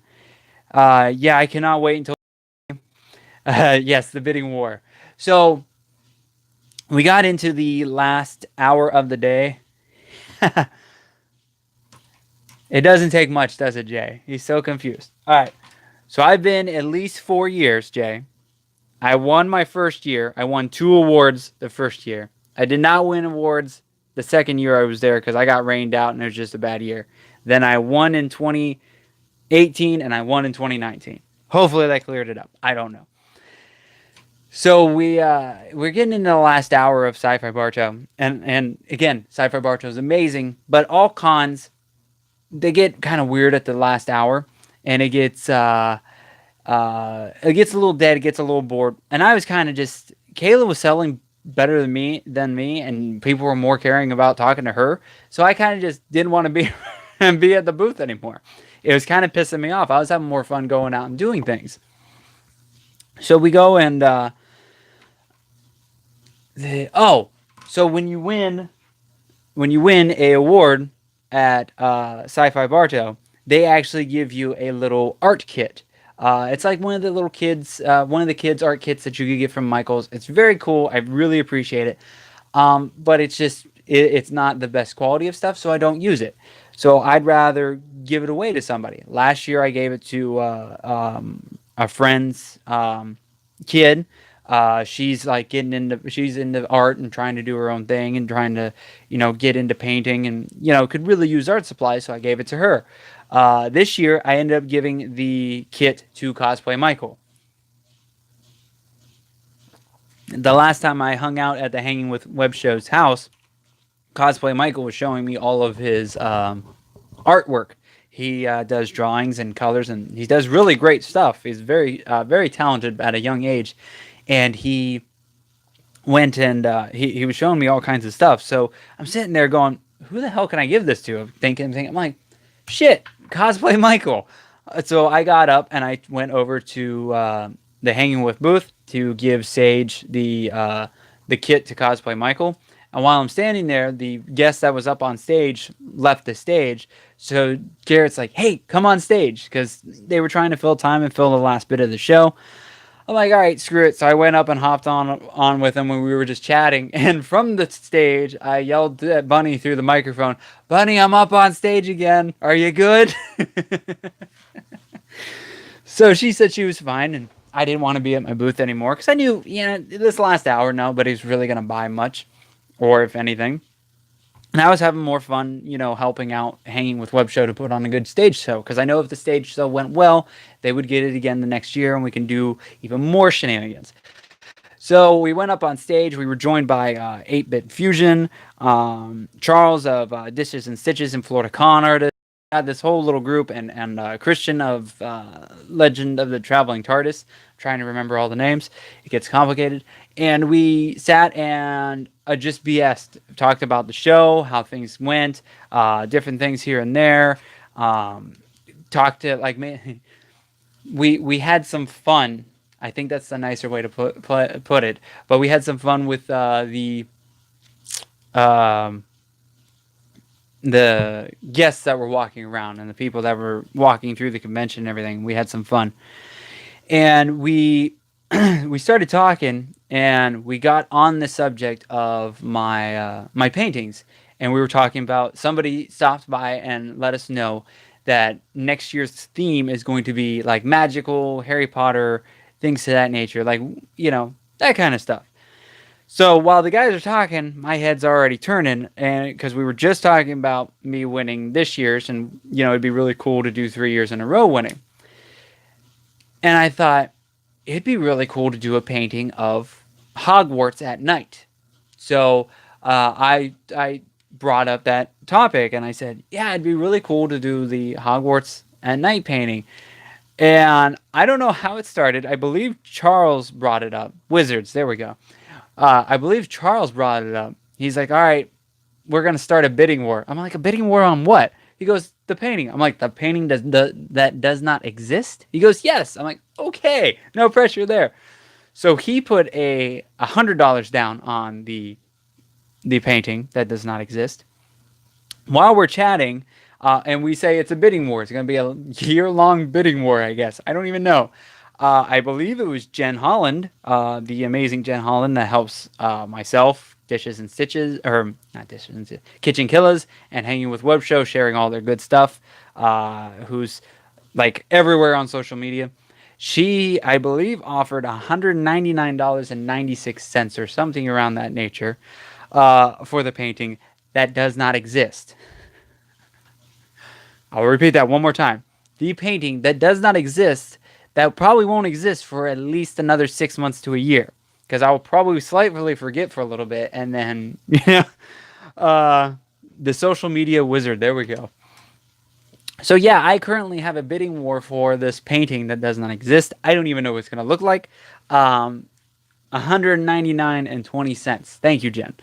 Yeah, I cannot wait until yes, the bidding war. So we got into the last hour of the day. It doesn't take much, does it, Jay? He's so confused. All right. So I've been at least 4 years, Jay. I won my first year. I won 2 awards the first year. I did not win awards the second year I was there because I got rained out and it was just a bad year. Then I won in 2018 and I won in 2019. Hopefully that cleared it up. I don't know. So we're getting into the last hour of Sci-Fi Barto, and again, Sci-Fi Barto is amazing, but all cons they get kind of weird at the last hour, and it gets a little dead, it gets a little bored, and I was kind of just Kayla was selling better than me, and people were more caring about talking to her, so I kind of just didn't want to be and be at the booth anymore. It was kind of pissing me off. I was having more fun going out and doing things. So we go and oh, so when you win a award at Sci-Fi Barto, they actually give you a little art kit. It's like one of the kids' art kits that you could get from Michaels. It's very cool. I really appreciate it. But it's not the best quality of stuff, so I don't use it. So I'd rather give it away to somebody. Last year I gave it to a friend's kid. She's into art and trying to do her own thing and trying to, get into painting and, could really use art supplies. So I gave it to her. This year I ended up giving the kit to Cosplay Michael. The last time I hung out at the Hanging with Web Show's house, Cosplay Michael was showing me all of his artwork. He does drawings and colors, and he does really great stuff. He's very talented at a young age, and he went and he was showing me all kinds of stuff. So I'm sitting there going, "Who the hell can I give this to?" I'm like, "Shit, Cosplay Michael." So I got up and I went over to the Hanging with booth to give Sage the kit to Cosplay Michael. And while I'm standing there, the guest that was up on stage left the stage. So Garrett's like, "Hey, come on stage," because they were trying to fill time and fill the last bit of the show. I'm like, "All right, screw it." So I went up and hopped on with him when we were just chatting. And from the stage, I yelled at Bunny through the microphone, "Bunny, I'm up on stage again. Are you good?" So she said she was fine, and I didn't want to be at my booth anymore because I knew, this last hour, nobody's really going to buy much, or if anything. And I was having more fun, helping out, hanging with Web Show to put on a good stage show. Because I know if the stage show went well, they would get it again the next year, and we can do even more shenanigans. So we went up on stage. We were joined by 8-Bit Fusion, Charles of Dishes and Stitches and Florida Con Artist. Had this whole little group, and Christian of Legend of the Traveling TARDIS. I'm trying to remember all the names. It gets complicated. And we sat and just BS'd, talked about the show, how things went, different things here and there. Talked to we had some fun. I think that's the nicer way to put it. But we had some fun with um, the guests that were walking around and the people that were walking through the convention and everything. We had some fun, and we we started talking, and we got on the subject of my paintings, and we were talking about somebody stopped by and let us know that next year's theme is going to be like magical Harry Potter things to that nature, like that kind of stuff. So while the guys are talking, my head's already turning, and because we were just talking about me winning this year's, and it'd be really cool to do 3 years in a row winning. And I thought it'd be really cool to do a painting of Hogwarts at night. So I brought up that topic, and I said, yeah, it'd be really cool to do the Hogwarts at night painting. And I don't know how it started. I believe Charles brought it up. Wizards, there we go. I believe Charles brought it up. He's like, all right, we're gonna start a bidding war. I'm like, a bidding war on what? He goes, the painting. I'm like, the painting that does not exist. He goes, yes. I'm like, okay, no pressure there. So he put $100 down on the painting that does not exist. While we're chatting, and we say it's a bidding war. It's going to be a year-long bidding war, I guess. I don't even know. I believe it was Jen Holland, the amazing Jen Holland, that helps myself, Dishes and Stitches, or not Dishes and Stitches, KitchenKillaz, and Hanging with Web Show, sharing all their good stuff, who's like everywhere on social media. She, I believe, offered $199.96 or something around that nature for the painting that does not exist. I'll repeat that one more time. The painting that does not exist, that probably won't exist for at least another 6 months to a year. Because I will probably slightly forget for a little bit, and then, the social media wizard, there we go. So yeah, I currently have a bidding war for this painting that does not exist. I don't even know what it's going to look like. 199.20. Thank you, Jen.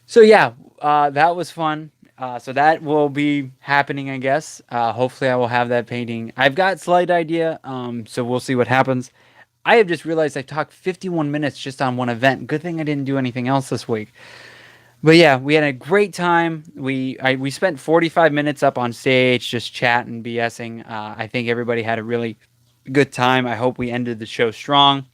So yeah, that was fun. So that will be happening, I guess. Hopefully I will have that painting. I've got slight idea, so we'll see what happens. I have just realized I talked 51 minutes just on one event. Good thing I didn't do anything else this week. But yeah, we had a great time. We spent 45 minutes up on stage just chatting, BSing. I think everybody had a really good time. I hope we ended the show strong.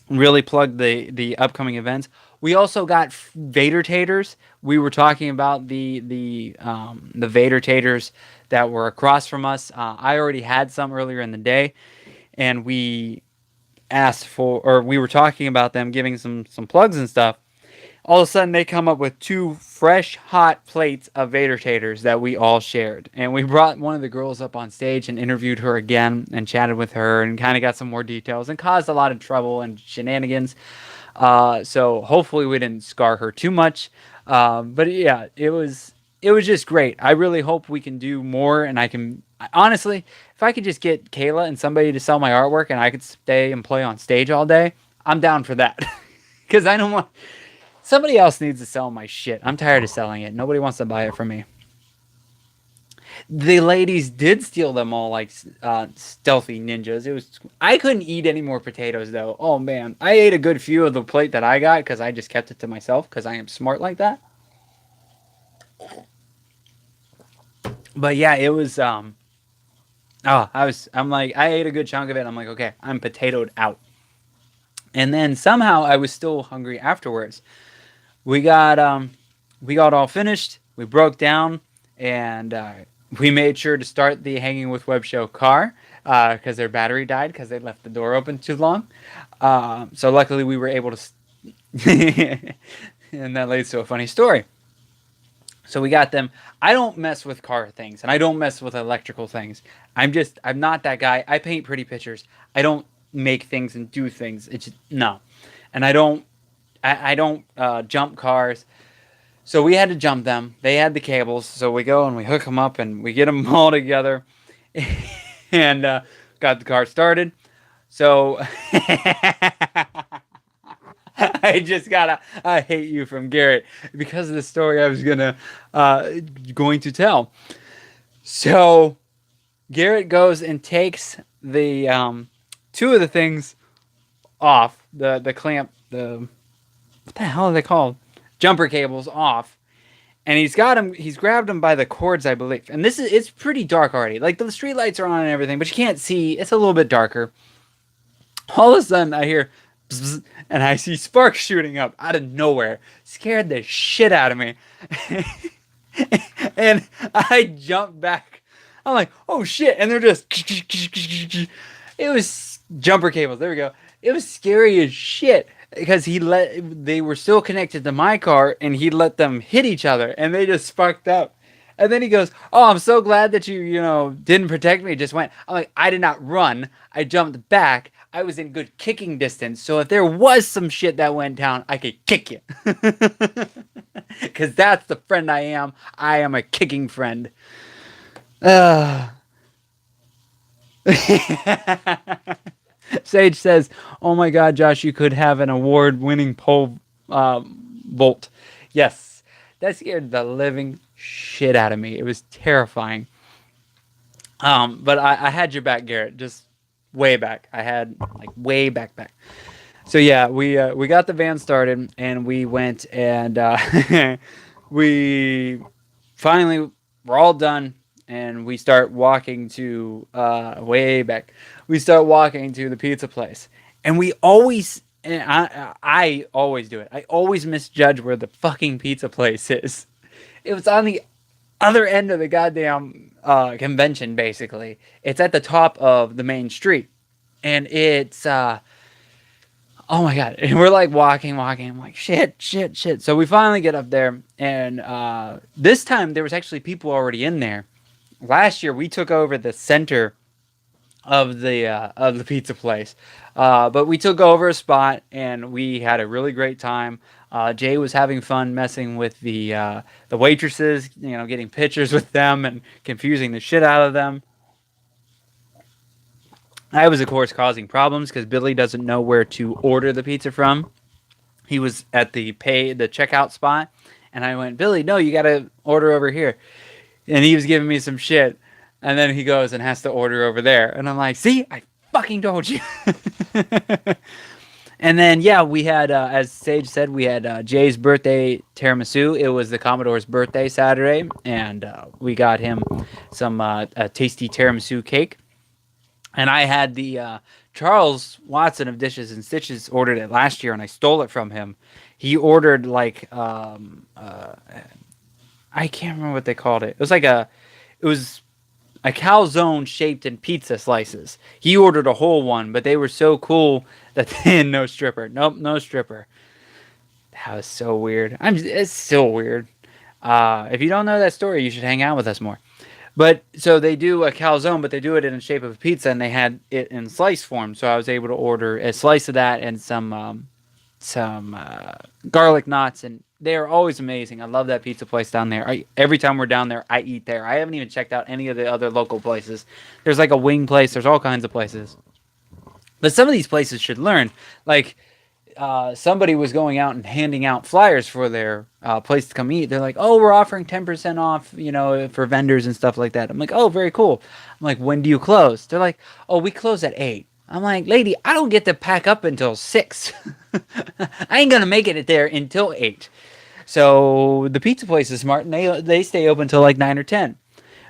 Really plugged the upcoming events. We also got Vader taters. We were talking about the Vader taters that were across from us. I already had some earlier in the day, and we asked for, or we were talking about them giving some plugs and stuff. All of a sudden, they come up with 2 fresh, hot plates of Vader taters that we all shared. And we brought one of the girls up on stage and interviewed her again and chatted with her and kind of got some more details and caused a lot of trouble and shenanigans. So hopefully we didn't scar her too much. But yeah, it was just great. I really hope we can do more, and I can honestly, if I could just get Kayla and somebody to sell my artwork and I could stay and play on stage all day, I'm down for that. Because I don't want somebody else needs to sell my shit. I'm tired of selling it. Nobody wants to buy it from me. The ladies did steal them all like stealthy ninjas. I couldn't eat any more potatoes though. Oh man, I ate a good few of the plate that I got because I just kept it to myself because I am smart like that. But yeah, it was I'm like, I ate a good chunk of it. I'm like, okay, I'm potatoed out. And then somehow I was still hungry afterwards. We got all finished. We broke down, and we made sure to start the Hanging with Web Show car because their battery died because they left the door open too long. So luckily we were able to, and that leads to a funny story. So we got them. I don't mess with car things, and I don't mess with electrical things. I'm not that guy. I paint pretty pictures. I don't make things and do things. It's just, no. And I don't jump cars. So we had to jump them. They had the cables. So we go and we hook them up and we get them all together and got the car started. So I just got I hate you from Garrett because of the story I was going to tell. So Garrett goes and takes the 2 of the things off, the clamp, what the hell are they called? Jumper cables off. And he's grabbed them by the cords, I believe. And it's pretty dark already. Like the street lights are on and everything, but you can't see. It's a little bit darker. All of a sudden I hear bzz, and I see sparks shooting up out of nowhere. Scared the shit out of me. And I jumped back. I'm like, oh shit. And they're just, it was jumper cables. There we go. It was scary as shit because they were still connected to my car and he let them hit each other and they just sparked up. And then he goes, oh, I'm so glad that you didn't protect me. Just went. I'm like, I did not run. I jumped back. I was in good kicking distance. So if there was some shit that went down, I could kick you. Because that's the friend I am. I am a kicking friend. Sage says, oh my God, Josh, you could have an award-winning pole vault. Yes. That scared the living shit out of me. It was terrifying. But I had your back, Garrett. Just way back. I had like way back. So yeah, we got the van started and we went and we finally we're all done and we start walking to way back. We start walking to the pizza place and we always and I always do it. I always misjudge where the fucking pizza place is. It was on the other end of the goddamn convention. Basically, it's at the top of the main street, and it's oh my god! And we're like walking. I'm like shit. So we finally get up there, and this time there was actually people already in there. Last year we took over the center of the pizza place, but we took over a spot and we had a really great time. Jay was having fun messing with the waitresses, getting pictures with them and confusing the shit out of them. I was, of course, causing problems because Billy doesn't know where to order the pizza from. He was at the checkout spot, and I went, Billy, no, you gotta order over here. And he was giving me some shit, and then he goes and has to order over there, and I'm like, see, I fucking told you. And then yeah, we had, as Sage said, we had Jay's birthday tiramisu. It was the Commodore's birthday Saturday, and we got him some a tasty tiramisu cake. And I had the Charles Watson of Dishes and Stitches ordered it last year, and I stole it from him. He ordered like I can't remember what they called it. It was a calzone shaped in pizza slices. He ordered a whole one, but they were so cool that they had no stripper. Nope, no stripper. That was so weird. It's still weird. If you don't know that story, you should hang out with us more. But so they do a calzone, but they do it in the shape of a pizza, and they had it in slice form. So I was able to order a slice of that and some garlic knots, and they are always amazing. I love that pizza place down there. Every time we're down there, I eat there. I haven't even checked out any of the other local places. There's like a wing place. There's all kinds of places. But some of these places should learn. Like somebody was going out and handing out flyers for their place to come eat. They're like, oh, we're offering 10% off, for vendors and stuff like that. I'm like, oh, very cool. I'm like, when do you close? They're like, oh, we close at 8. I'm like, lady, I don't get to pack up until 6. I ain't going to make it there until 8. So the pizza place is smart, and they stay open until like 9 or 10.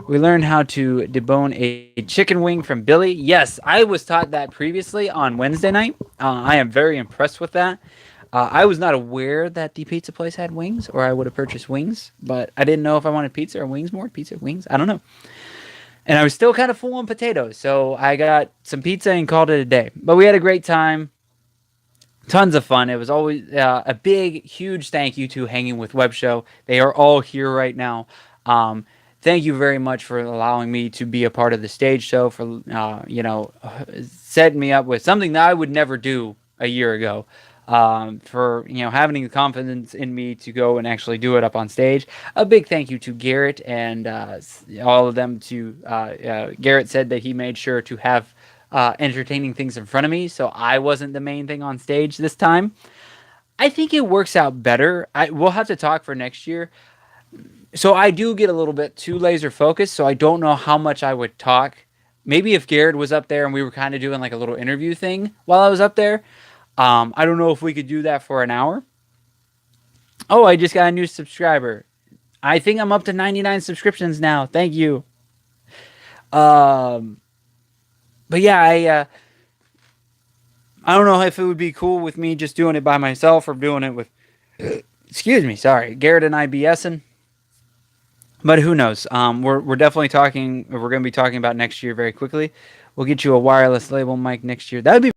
We learned how to debone a chicken wing from Billy. Yes, I was taught that previously on Wednesday night. I am very impressed with that. I was not aware that the pizza place had wings, or I would have purchased wings, but I didn't know if I wanted pizza or wings more. Pizza, wings, I don't know. And I was still kind of full on potatoes, so I got some pizza and called it a day. But we had a great time. Tons of fun. It was always a big, huge thank you to Hanging with Web Show. They are all here right now. Thank you very much for allowing me to be a part of the stage show, for setting me up with something that I would never do a year ago. For having the confidence in me to go and actually do it up on stage. A big thank you to Garrett and all of them. Garrett said that he made sure to have entertaining things in front of me, so I wasn't the main thing on stage this time. I think it works out better. We'll have to talk for next year. So I do get a little bit too laser focused, so I don't know how much I would talk. Maybe if Garrett was up there and we were kind of doing like a little interview thing while I was up there. I don't know if we could do that for an hour. Oh, I just got a new subscriber. I think I'm up to 99 subscriptions now. Thank you. But yeah, I don't know if it would be cool with me just doing it by myself or doing it with, excuse me, sorry, Garrett and I BSing. But who knows? We're definitely talking. We're going to be talking about next year very quickly. We'll get you a wireless label mic next year. That would be.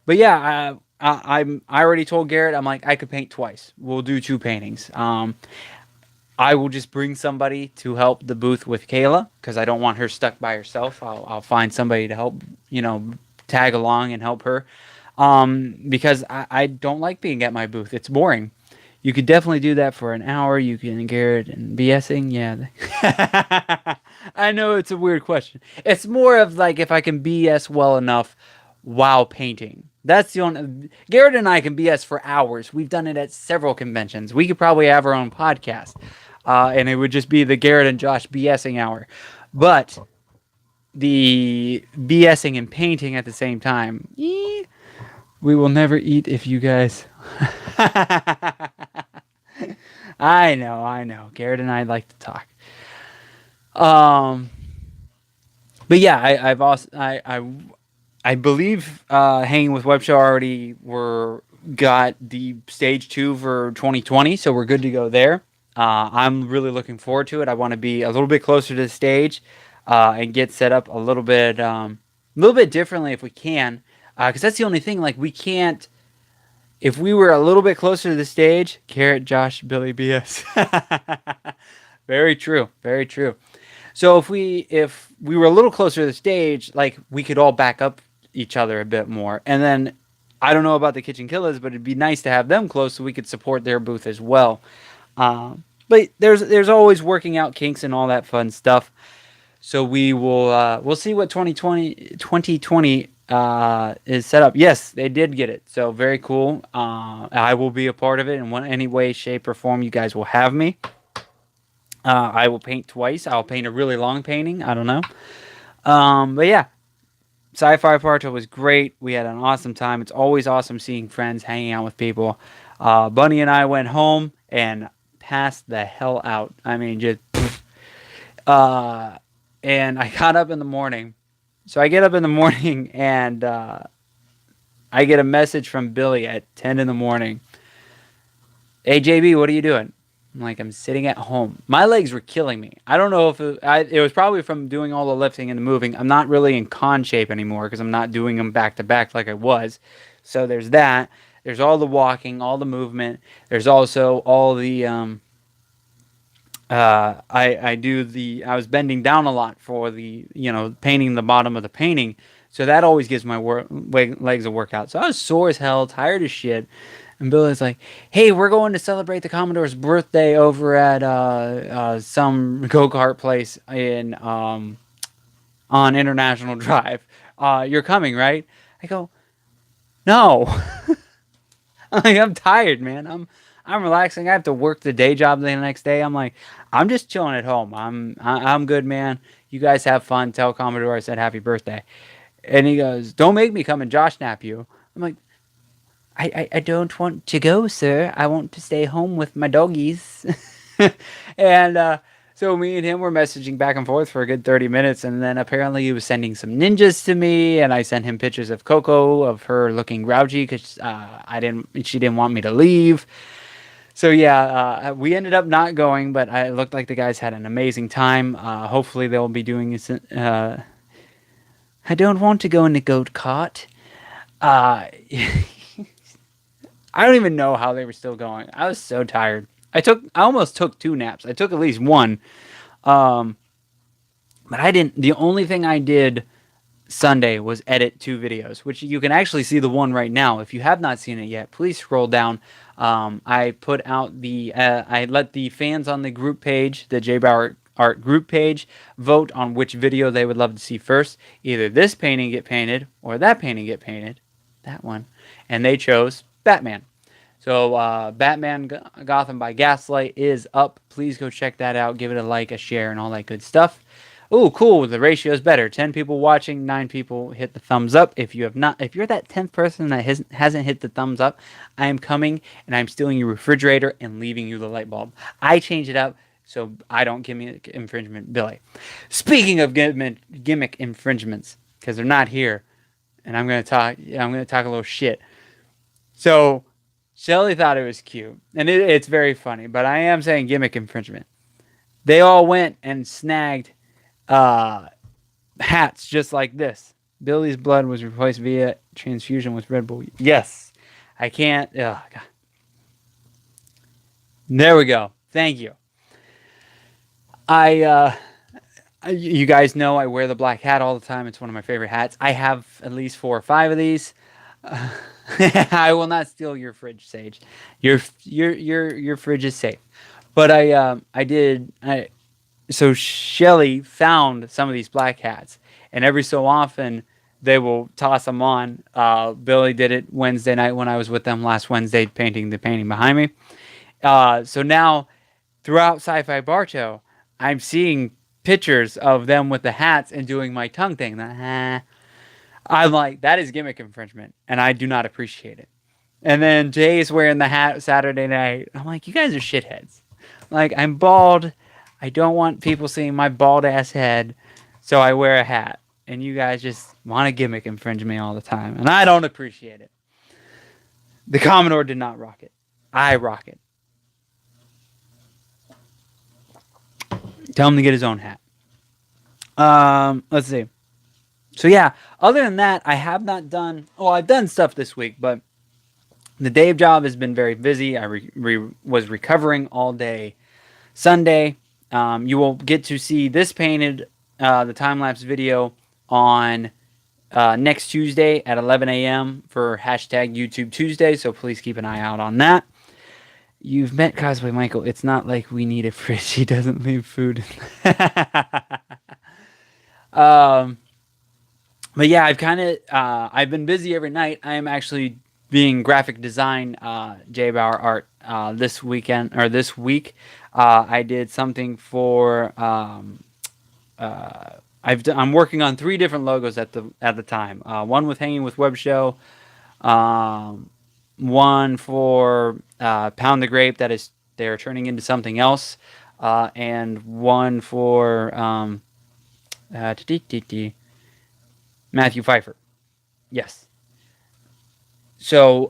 But yeah, I already told Garrett. I'm like, I could paint twice. We'll do 2 paintings. I will just bring somebody to help the booth with Kayla because I don't want her stuck by herself. I'll find somebody to help, tag along and help her. Because I don't like being at my booth. It's boring. You could definitely do that for an hour. You can, Garrett, and BSing. Yeah. I know it's a weird question. It's more of like if I can BS well enough while painting. That's the only. Garrett and I can BS for hours. We've done it at several conventions. We could probably have our own podcast, and it would just be the Garrett and Josh BSing hour. But the BSing and painting at the same time, we will never eat if you guys. I know, I know. Garrett and I like to talk. Um, but yeah, I've also I believe Hanging with Web Show already got the stage 2 for 2020, so we're good to go there. I'm really looking forward to it. I want to be a little bit closer to the stage and get set up a little bit differently if we can, because that's the only thing. Like we can't. If we were a little bit closer to the stage, Carrot, Josh, Billy, BS. Very true. Very true. So if we were a little closer to the stage, like we could all back up each other a bit more. And then I don't know about the KitchenKillaz, but it'd be nice to have them close so we could support their booth as well. But there's always working out kinks and all that fun stuff. So we'll see what 2020 is set up. Yes, they did get it. So very cool. I will be a part of it in any way, shape, or form you guys will have me. I will paint twice. I'll paint a really long painting. I don't know. But yeah, Sci-Fi Party was great. We had an awesome time. It's always awesome seeing friends, hanging out with people. Bunny and I went home and passed the hell out. I mean, just. And I got up in the morning. So I get up in the morning and I get a message from Billy at 10 in the morning. Hey, JB, what are you doing? I'm like, I'm sitting at home. My legs were killing me. I don't know if it was probably from doing all the lifting and the moving. I'm not really in con shape anymore because I'm not doing them back to back like I was. So there's that. There's all the walking, all the movement. There's also all the I was bending down a lot for the painting the bottom of the painting. So that always gives my legs a workout. So I was sore as hell, tired as shit. And Billy's like, "Hey, we're going to celebrate the Commodore's birthday over at some go-kart place in on International Drive. You're coming, right?" I go, "No." I'm tired, man. I'm relaxing. I have to work the day job the next day. I'm like, I'm just chilling at home. I'm good, man. You guys have fun. Tell Commodore I said happy birthday. And he goes, "Don't make me come and Josh nap you." I'm like, I don't want to go, sir. I want to stay home with my doggies. And so me and him were messaging back and forth for a good 30 minutes. And then apparently he was sending some ninjas to me. And I sent him pictures of Coco, of her looking grouchy because she didn't want me to leave. So yeah, we ended up not going, but it looked like the guys had an amazing time. Hopefully they'll be doing this. I don't want to go in the goat cart. I don't even know how they were still going. I was so tired. I almost took 2 naps. I took at least one. But I didn't. The only thing I did Sunday was edit 2 videos, which you can actually see the one right now. If you have not seen it yet, please scroll down. I put out I let the fans on the group page, the JBauerart group page, vote on which video they would love to see first. Either this painting get painted or that painting get painted. That one. And they chose Batman. So Batman Gotham by Gaslight is up. Please go check that out. Give it a like, a share, and all that good stuff. Oh, cool. The ratio is better. 10 people watching, 9 people hit the thumbs up. If you're that 10th person that hasn't hit the thumbs up, I am coming and I'm stealing your refrigerator and leaving you the light bulb. I change it up so I don't gimmick infringement, Billy. Speaking of gimmick infringements, because they're not here, and I'm gonna talk a little shit. So Shelly thought it was cute, and it's very funny, but I am saying gimmick infringement. They all went and snagged hats just like this. Billy's blood was replaced via transfusion with Red Bull. Yes. I can't. Oh, God. There we go. Thank you. You guys know I wear the black hat all the time. It's one of my favorite hats. I have at least 4 or 5 of these. I will not steal your fridge, Sage. Your fridge is safe. But so Shelly found some of these black hats, and every so often they will toss them on. Billy did it Wednesday night when I was with them last Wednesday, painting the painting behind me. So now throughout Sci-Fi Barto, I'm seeing pictures of them with the hats and doing my tongue thing. I'm like, that is gimmick infringement, and I do not appreciate it. And then Jay's wearing the hat Saturday night. I'm like, you guys are shitheads. Like, I'm bald. I don't want people seeing my bald ass head, so I wear a hat. And you guys just want to gimmick infringe me all the time, and I don't appreciate it. The Commodore did not rock it. I rock it. Tell him to get his own hat. Let's see. So yeah, other than that, I have not done. Well, I've done stuff this week, but the day job has been very busy. I was recovering all day Sunday. You will get to see this painted, the time-lapse video on next Tuesday at 11 a.m. for hashtag YouTube Tuesday, so please keep an eye out on that. You've met Cosplay Michael. It's not like we need a fridge. He doesn't leave food. But yeah, I've been busy every night. I am actually being graphic design JBauerart this weekend or this week. I did something for I'm working on 3 different logos at the time. One with Hanging with Web Show, one for Pound the Grape that is they're turning into something else, and one for Matthew Pfeiffer. Yes. So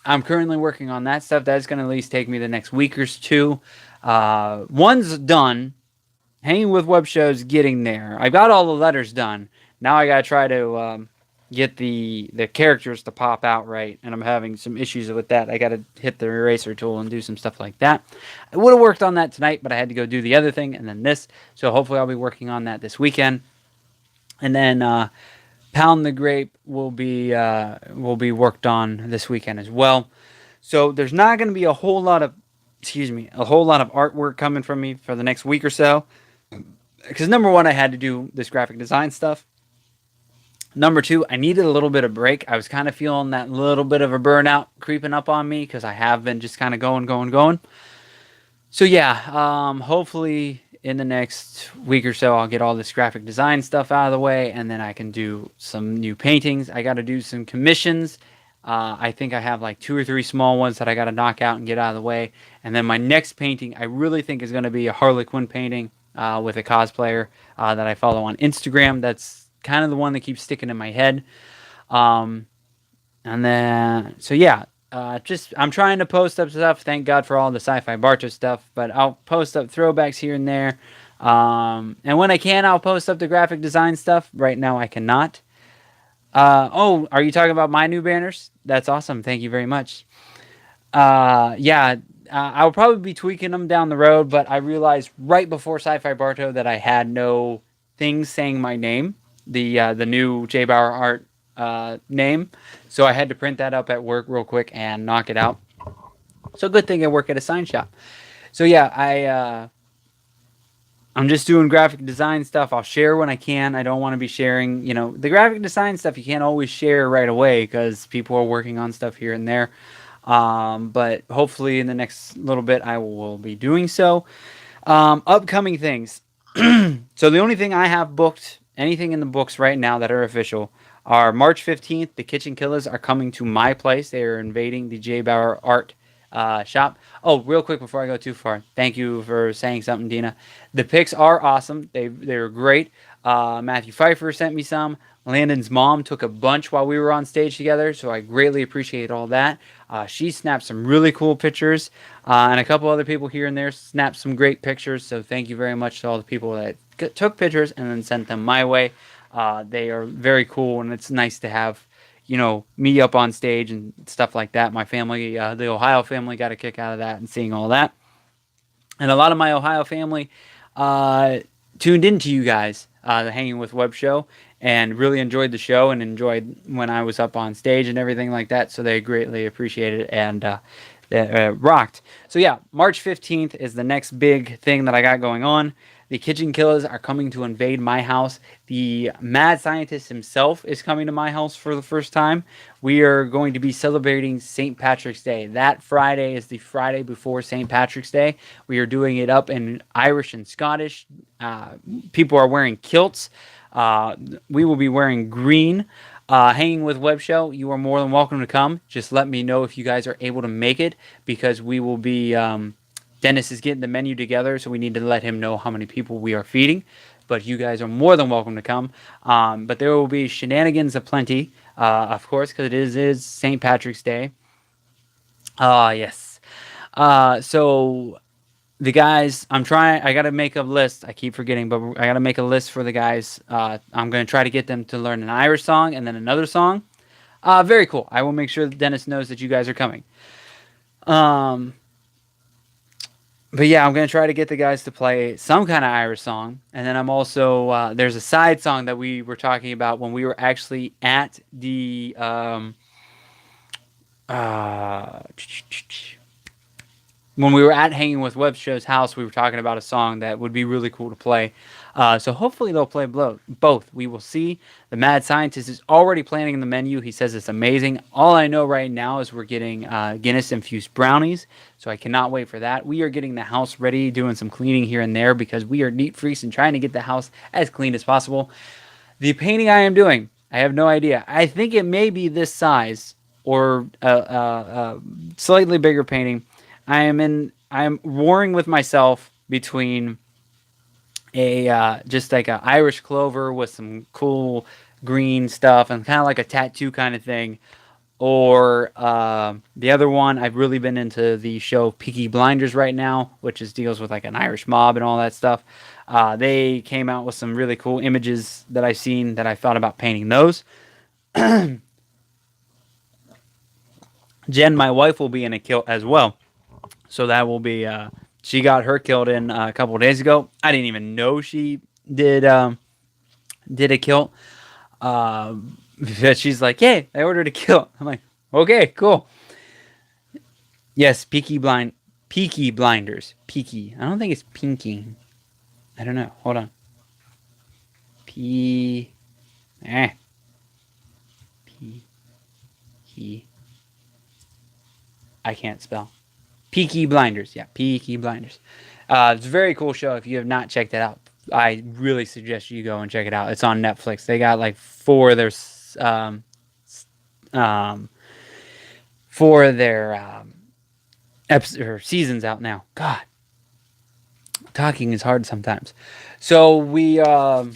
I'm currently working on that stuff. That's going to at least take me the next week or two. One's done. Hanging with Web Show's getting there. I got all the letters done. Now I got to try to get the characters to pop out right, and I'm having some issues with that. I got to hit the eraser tool and do some stuff like that. I would have worked on that tonight, but I had to go do the other thing and then this. So hopefully I'll be working on that this weekend. And then Pound the Grape will be worked on this weekend as well. So there's not going to be a whole lot of artwork coming from me for the next week or so. Because number one, I had to do this graphic design stuff. Number two, I needed a little bit of break. I was kind of feeling that little bit of a burnout creeping up on me because I have been just kind of going. So yeah, hopefully in the next week or so, I'll get all this graphic design stuff out of the way, and then I can do some new paintings. I got to do some commissions. I think I have like 2 or 3 small ones that I got to knock out and get out of the way. And then my next painting, I really think is going to be a Harley Quinn painting with a cosplayer that I follow on Instagram. That's kind of the one that keeps sticking in my head. And then, so yeah, I'm trying to post up stuff. Thank God for all the Sci-Fi Barto stuff, but I'll post up throwbacks here and there. And when I can, I'll post up the graphic design stuff. Right now, I cannot. Oh, are you talking about my new banners? That's awesome. Thank you very much. Yeah, I'll probably be tweaking them down the road, but I realized right before Sci-Fi Barto that I had no things saying my name, the new JBauerart name. So I had to print that up at work real quick and knock it out. So good thing I work at a sign shop. So yeah, I'm just doing graphic design stuff. I'll share when I can. I don't want to be sharing, the graphic design stuff you can't always share right away because people are working on stuff here and there. But hopefully in the next little bit I will be doing so. Upcoming things. So the only thing I have booked, anything in the books right now that are official, are March 15th. The KitchenKillaz are coming to my place. They are invading the JBauerart shop. Oh, real quick before I go too far, thank you for saying something, Dina. The pics are awesome. They were great. Matthew Pfeiffer sent me some. Landon's mom took a bunch while we were on stage together, so I greatly appreciate all that. She snapped some really cool pictures, and a couple other people here and there snapped some great pictures, so thank you very much to all the people that took pictures and then sent them my way. They are very cool, and it's nice to have, me up on stage and stuff like that. My family, the Ohio family, got a kick out of that and seeing all that. And a lot of my Ohio family tuned into you guys, the Hanging with Web show, and really enjoyed the show and enjoyed when I was up on stage and everything like that. So they greatly appreciated it and rocked. So yeah, March 15th is the next big thing that I got going on. The Kitchen Killers are coming to invade my house. The mad scientist himself is coming to my house for the first time. We are going to be celebrating St. Patrick's Day. That Friday is the Friday before St. Patrick's Day. We are doing it up in Irish and Scottish. Uh, People are wearing kilts. Uh, we will be wearing green. Hanging with Web Show, you are more than welcome to come. Just let me know if you guys are able to make it, because we will be. Dennis is getting the menu together, so we need to let him know how many people we are feeding. But you guys are more than welcome to come. But there will be shenanigans aplenty, of course, because it is St. Patrick's Day. Yes. So the guys, I gotta make a list. I keep forgetting, but I gotta make a list for the guys. I'm gonna try to get them to learn an Irish song and then another song. Very cool. I will make sure that Dennis knows that you guys are coming. Um, but yeah, I'm gonna try to get the guys to play some kind of Irish song, and then I'm also there's a side song that we were talking about when we were actually at the uh, when we were at Hanging with Web Show's house. We were talking about a song that would be really cool to play. So hopefully they'll play both. We will see. The mad scientist is already planning the menu. He says it's amazing. All I know right now is we're getting Guinness infused brownies, so I cannot wait for that. We are getting the house ready, doing some cleaning here and there because we are neat freaks and trying to get the house as clean as possible. The painting I am doing, I have no idea. I think it may be this size or a slightly bigger painting. I am warring with myself between a just like a Irish clover with some cool green stuff and kind of like a tattoo kind of thing, or the other one. I've really been into the show Peaky Blinders right now, which is deals with like an Irish mob and all that stuff. They came out with some really cool images that I've seen that I thought about painting those. Jen, my wife, will be in a kilt as well. So that will be. She got her kilt in a couple of days ago. I didn't even know she did did a kilt. But she's like, "Hey, I ordered a kilt." I'm like, "Okay, cool." Yes, Peaky Blinders, Peaky. I don't think it's Pinky. I don't know. Hold on. P. Eh. P. I can't spell. Peaky Blinders. Yeah, Peaky Blinders. It's a very cool show. If you have not checked it out, I really suggest you go and check it out. It's on Netflix. They got like um, four of their episodes or seasons out now. God, talking is hard sometimes. So we got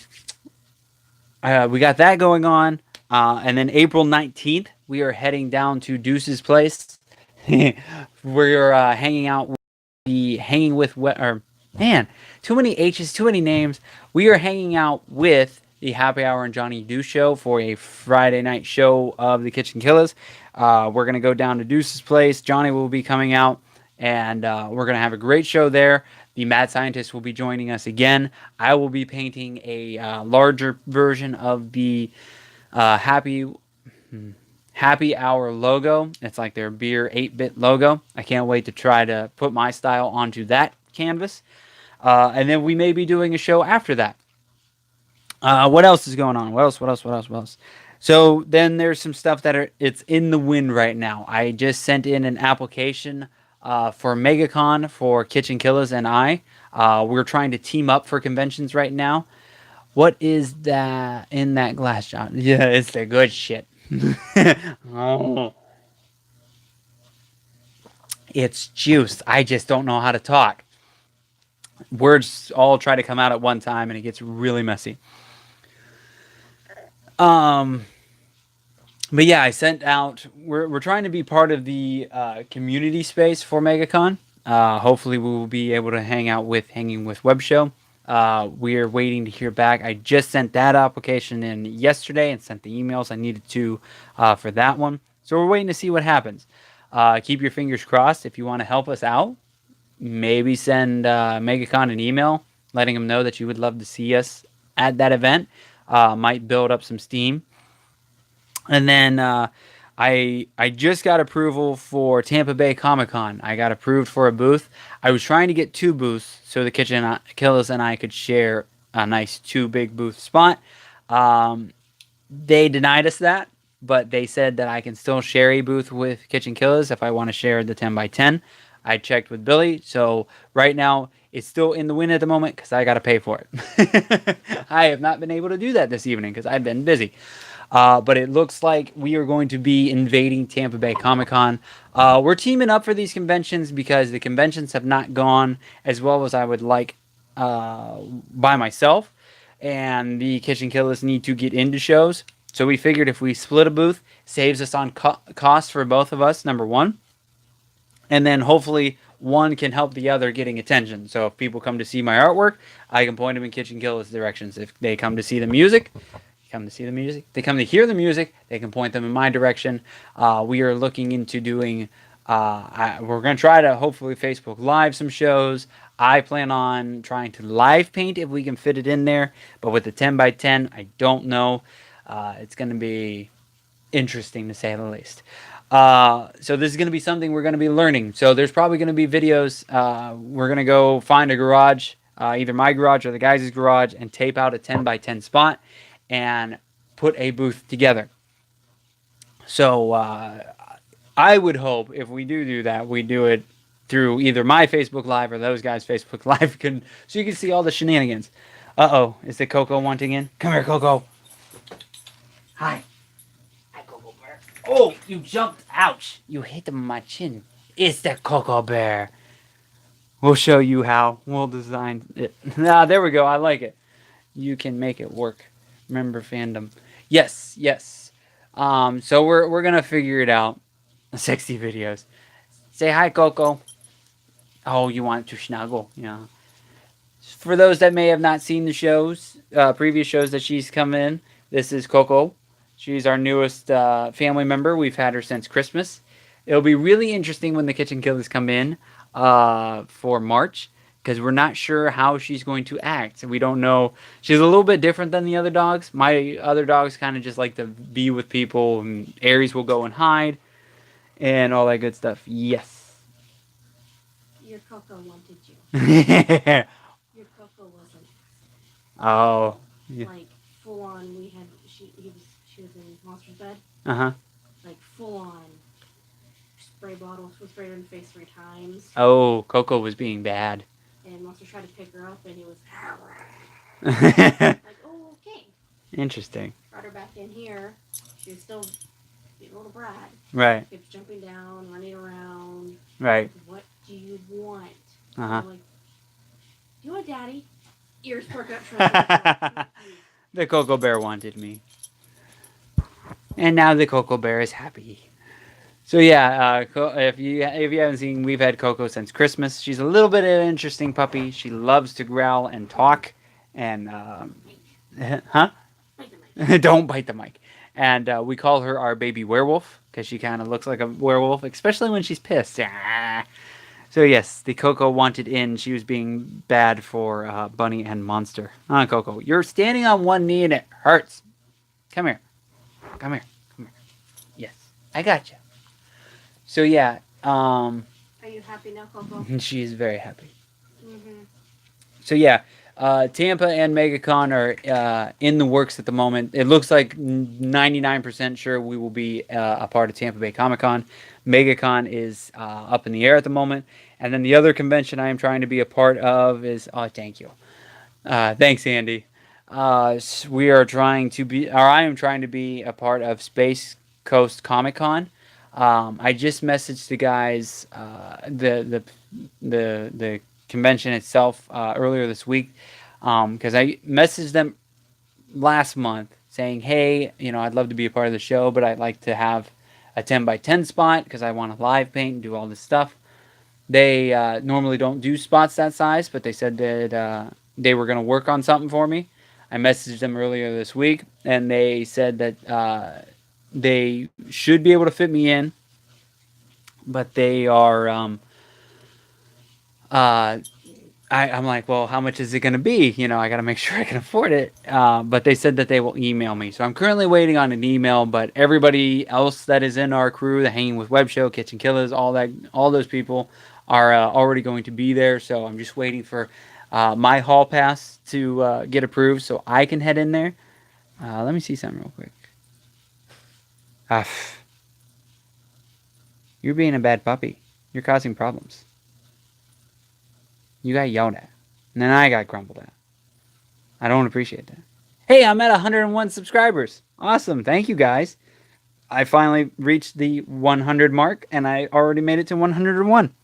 that going on, and then April 19th we are heading down to Deuce's place. We're hanging out with the hanging with or man, too many H's, too many names. We are hanging out with the Happy Hour and Johnny Deuce show for a Friday night show of the Kitchen Killers. We're gonna go down to Deuce's place. Johnny will be coming out, and we're gonna have a great show there. The Mad Scientist will be joining us again. I will be painting a larger version of the Happy Hour logo. It's like their beer 8-bit logo. I can't wait to try to put my style onto that canvas. And then we may be doing a show after that. What else is going on? What else? So then there's some stuff it's in the wind right now. I just sent in an application for MegaCon for Kitchen Killaz and I. We're trying to team up for conventions right now. What is that in that glass, John? Yeah, it's the good shit. Oh. It's juice. I just don't know how to talk. Words all try to come out at one time, and it gets really messy. But yeah, I sent out. We're trying to be part of the community space for MegaCon. Hopefully, we will be able to hanging with Web Show. We're waiting to hear back. I just sent that application in yesterday and sent the emails I needed to for that one. So we're waiting to see what happens. Keep your fingers crossed. If you want to help us out, maybe send MegaCon an email letting them know that you would love to see us at that event. Might build up some steam. And then I just got approval for Tampa Bay Comic Con. I got approved for a booth. I was trying to get two booths so the Kitchen Killers and I could share a nice two big booth spot. Um, they denied us that, but they said that I can still share a booth with Kitchen Killers if I want to share the 10 by 10. I checked with Billy, so right now it's still in the win at the moment because I got to pay for it. I have not been able to do that this evening because I've been busy. But it looks like we are going to be invading Tampa Bay Comic Con. We're teaming up for these conventions because the conventions have not gone as well as I would like by myself, and the Kitchen Killers need to get into shows. So we figured if we split a booth, saves us on cost for both of us, number one, and then hopefully one can help the other getting attention. So if people come to see my artwork, I can point them in Kitchen Killers directions. If they come to see the music, they come to hear the music, they can point them in my direction. We are looking into doing, we're going to try to hopefully Facebook Live some shows. I plan on trying to live paint if we can fit it in there. But with the 10 by 10, I don't know. It's going to be interesting to say the least. So this is going to be something we're going to be learning. So there's probably going to be videos. We're going to go find a garage, either my garage or the guys' garage, and tape out a 10 by 10 spot and put a booth together. So I would hope if we do that, we do it through either my Facebook Live or those guys' Facebook Live, so you can see all the shenanigans. Uh-oh, is the Coco wanting in? Come here, Coco. Hi. Hi, Coco Bear. Oh, you jumped. Ouch. You hit my chin. It's the Coco Bear. We'll show you how. We'll design it. There we go. I like it. You can make it work. Member fandom. Yes, yes. So we're gonna figure it out. 60 videos. Say hi, Coco. Oh, you want to snuggle? Yeah. For those that may have not seen the shows, previous shows that she's come in, this is Coco. She's our newest family member. We've had her since Christmas. It'll be really interesting when the Kitchen Killers come in for March, because we're not sure how she's going to act. We don't know. She's a little bit different than the other dogs. My other dogs kind of just like to be with people, and Aries will go and hide, and all that good stuff. Yes. Your Coco wanted you. Yeah. Your Coco wasn't. Oh. Yeah. Like full on. She was in Monster's bed. Uh-huh. Like full on spray bottles. Was sprayed her in the face 3 times. Oh, Coco was being bad. And Monster tried to pick her up, and he was like, oh, okay. Interesting. Brought her back in here. She was still being a little brat. Right. Kept jumping down, running around. Right. What do you want? Uh-huh. I'm like, do you want daddy? Ears perk up. The Coco Bear wanted me. And now the Coco Bear is happy. So yeah, if you haven't seen, we've had Coco since Christmas. She's a little bit of an interesting puppy. She loves to growl and talk, and huh? Don't bite the mic. And we call her our baby werewolf because she kind of looks like a werewolf, especially when she's pissed. So yes, the Coco wanted in. She was being bad for Bunny and Monster. Coco, you're standing on one knee and it hurts. Come here. Come here. Come here. Yes, I got you. So yeah. Are you happy now, Coco? She is very happy. Mm-hmm. So yeah, Tampa and MegaCon are in the works at the moment. It looks like 99% sure we will be a part of Tampa Bay Comic Con. MegaCon is up in the air at the moment. And then the other convention I am trying to be a part of is, thank you. Thanks, Andy. We are trying to be, or I am trying to be a part of Space Coast Comic Con. I just messaged the guys, the convention itself earlier this week, because I messaged them last month saying, hey, I'd love to be a part of the show, but I'd like to have a 10 by 10 spot because I want to live paint and do all this stuff. They normally don't do spots that size, but they said that they were going to work on something for me. I messaged them earlier this week, and they said that they should be able to fit me in, but they are I'm like, well, how much is it going to be? I got to make sure I can afford it. But they said that they will email me. So I'm currently waiting on an email. But everybody else that is in our crew, the Hanging with Web Show, Kitchen Killers, all those people are already going to be there. So I'm just waiting for my hall pass to get approved so I can head in there. Let me see something real quick. Ah, you're being a bad puppy. You're causing problems. You got yelled at. And then I got grumbled at. I don't appreciate that. Hey, I'm at 101 subscribers. Awesome. Thank you guys. I finally reached the 100 mark and I already made it to 101.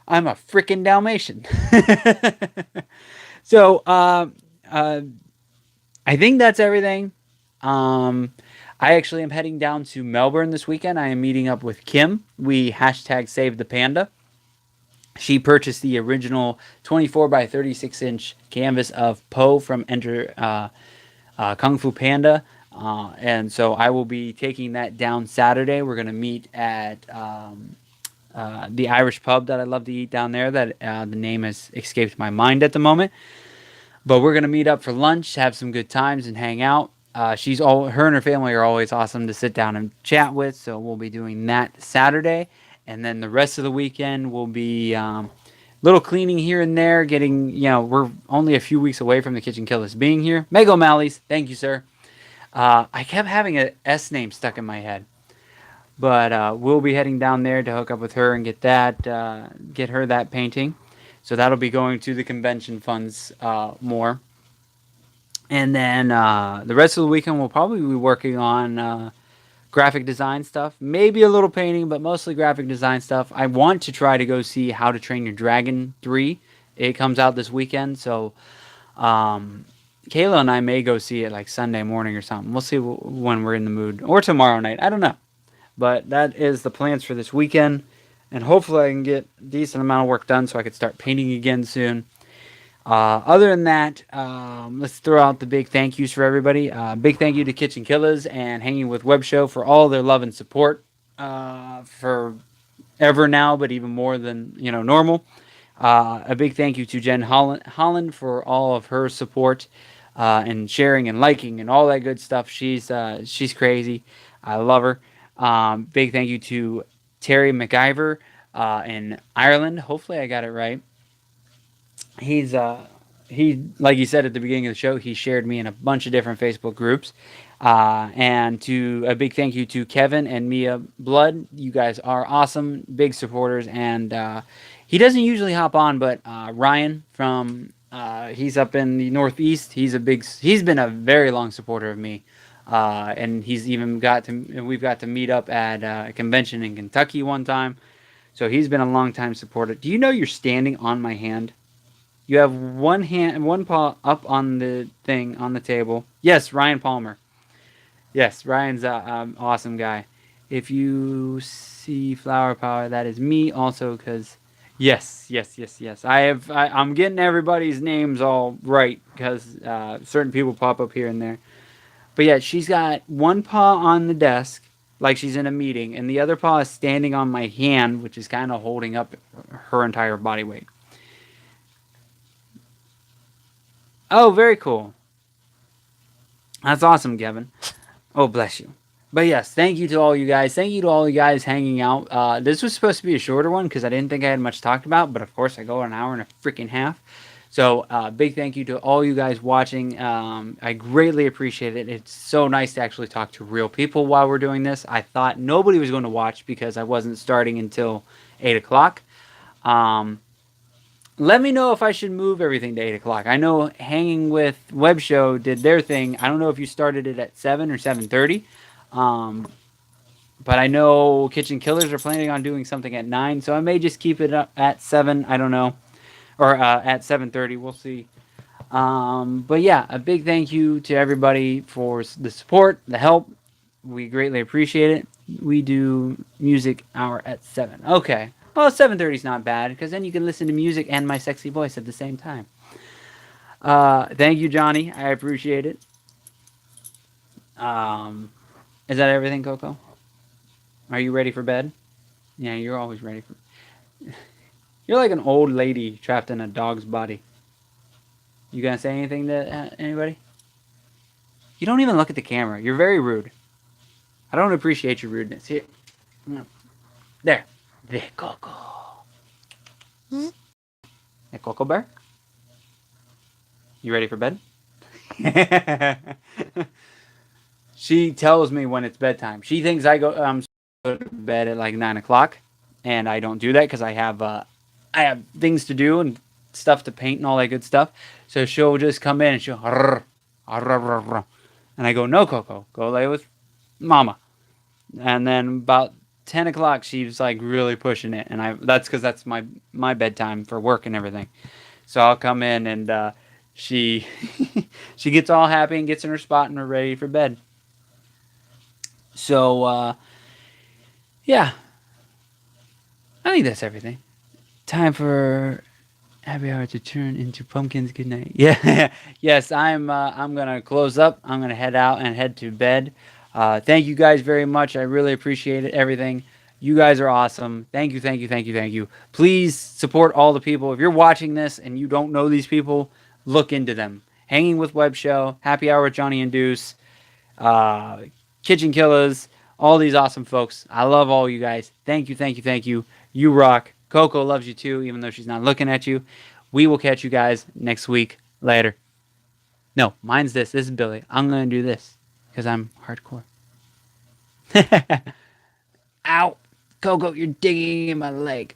I'm a freaking Dalmatian. so, uh, I think that's everything. Um, I actually am heading down to Melbourne this weekend. I am meeting up with Kim. We hashtag save the panda. She purchased the original 24 by 36-inch canvas of Poe from Enter Kung Fu Panda. And so I will be taking that down Saturday. We're going to meet at the Irish pub that I love to eat down there. That the name has escaped my mind at the moment. But we're going to meet up for lunch, have some good times, and hang out. Her and her family are always awesome to sit down and chat with. So we'll be doing that Saturday. And then the rest of the weekend will be little cleaning here and there. We're only a few weeks away from the Kitchen Killers being here. Meg O'Malley's, thank you, sir. I kept having a S name stuck in my head, but we'll be heading down there to hook up with her and get her that painting. So that'll be going to the convention funds more, and then the rest of the weekend we'll probably be working on graphic design stuff, maybe a little painting, but mostly graphic design stuff. I want to try to go see How to Train Your Dragon 3. It comes out this weekend, so um, Kayla and I may go see it like Sunday morning or something. We'll see when we're in the mood, or tomorrow night. I don't know. But that is the plans for this weekend, and hopefully I can get a decent amount of work done so I could start painting again soon. Other than that, let's throw out the big thank yous for everybody. Big thank you to Kitchen Killers and Hanging with Web Show for all their love and support for ever now, but even more than normal. A big thank you to Jen Holland for all of her support and sharing and liking and all that good stuff. She's crazy. I love her. Big thank you to Terry McIver in Ireland. Hopefully I got it right. He's he like you said at the beginning of the show, he shared me in a bunch of different Facebook groups. And to a big thank you to Kevin and Mia Blood. You guys are awesome, big supporters. And he doesn't usually hop on, but Ryan from he's up in the Northeast. He's been a very long supporter of me. And we've got to meet up at a convention in Kentucky one time. So he's been a long time supporter. Do you know you're standing on my hand? You have one paw up on the thing on the table. Yes, Ryan Palmer. Yes, Ryan's an awesome guy. If you see Flower Power, that is me also. Because yes, yes, yes, yes. I'm getting everybody's names all right because certain people pop up here and there. But yeah, she's got one paw on the desk like she's in a meeting, and the other paw is standing on my hand, which is kind of holding up her entire body weight. Oh, very cool. That's awesome, Kevin. Oh, bless you. But yes, thank you to all you guys. Thank you to all you guys hanging out. This was supposed to be a shorter one because I didn't think I had much talked about, but of course I go an hour and a freaking half. So big thank you to all you guys watching. I greatly appreciate it. It's so nice to actually talk to real people while we're doing this. I thought nobody was going to watch because I wasn't starting until 8 o'clock. Um, Let me know if I should move everything to 8 o'clock. I know Hanging with Web Show did their thing. I don't know if you started it at 7 or 7:30, um, but I know Kitchen Killers are planning on doing something at 9, so I may just keep it up at 7. I don't know, or at 7:30. We'll see. But yeah, a big thank you to everybody for the support, the help. We greatly appreciate it. We do music hour at 7. Okay. Well, 7:30 is not bad because then you can listen to music and my sexy voice at the same time. Thank you, Johnny. I appreciate it. Um, is that everything, Coco? Are you ready for bed? Yeah, you're always ready for. You're like an old lady trapped in a dog's body. You gonna say anything to anybody? You don't even look at the camera. You're very rude. I don't appreciate your rudeness. Here, there, there, Coco. Hey, Coco Bear. You ready for bed? She tells me when it's bedtime. She thinks I go to bed at like 9 o'clock, and I don't do that because I have things to do and stuff to paint and all that good stuff. So she'll just come in and she'll and I go, no, Coco, go lay with Mama. And then about 10 o'clock, she's like really pushing it, and I that's because that's my bedtime for work and everything. So I'll come in and she she gets all happy and gets in her spot and we're ready for bed. So yeah, I think that's everything. Time for happy hour to turn into pumpkins. Good night. Yeah, yes, I'm gonna close up. I'm gonna head out and head to bed. Thank you guys very much. I really appreciate it. Everything. You guys are awesome. Thank you, thank you, thank you, thank you. Please support all the people. If you're watching this and you don't know these people, look into them. Hanging with Web Show, Happy Hour with Johnny and Deuce, uh, KitchenKillaz, all these awesome folks. I love all you guys. Thank you, thank you, thank you. You rock. Coco loves you too, even though she's not looking at you. We will catch you guys next week. Later. No, mine's this. This is Billy. I'm going to do this because I'm hardcore. Ow. Coco, you're digging in my leg.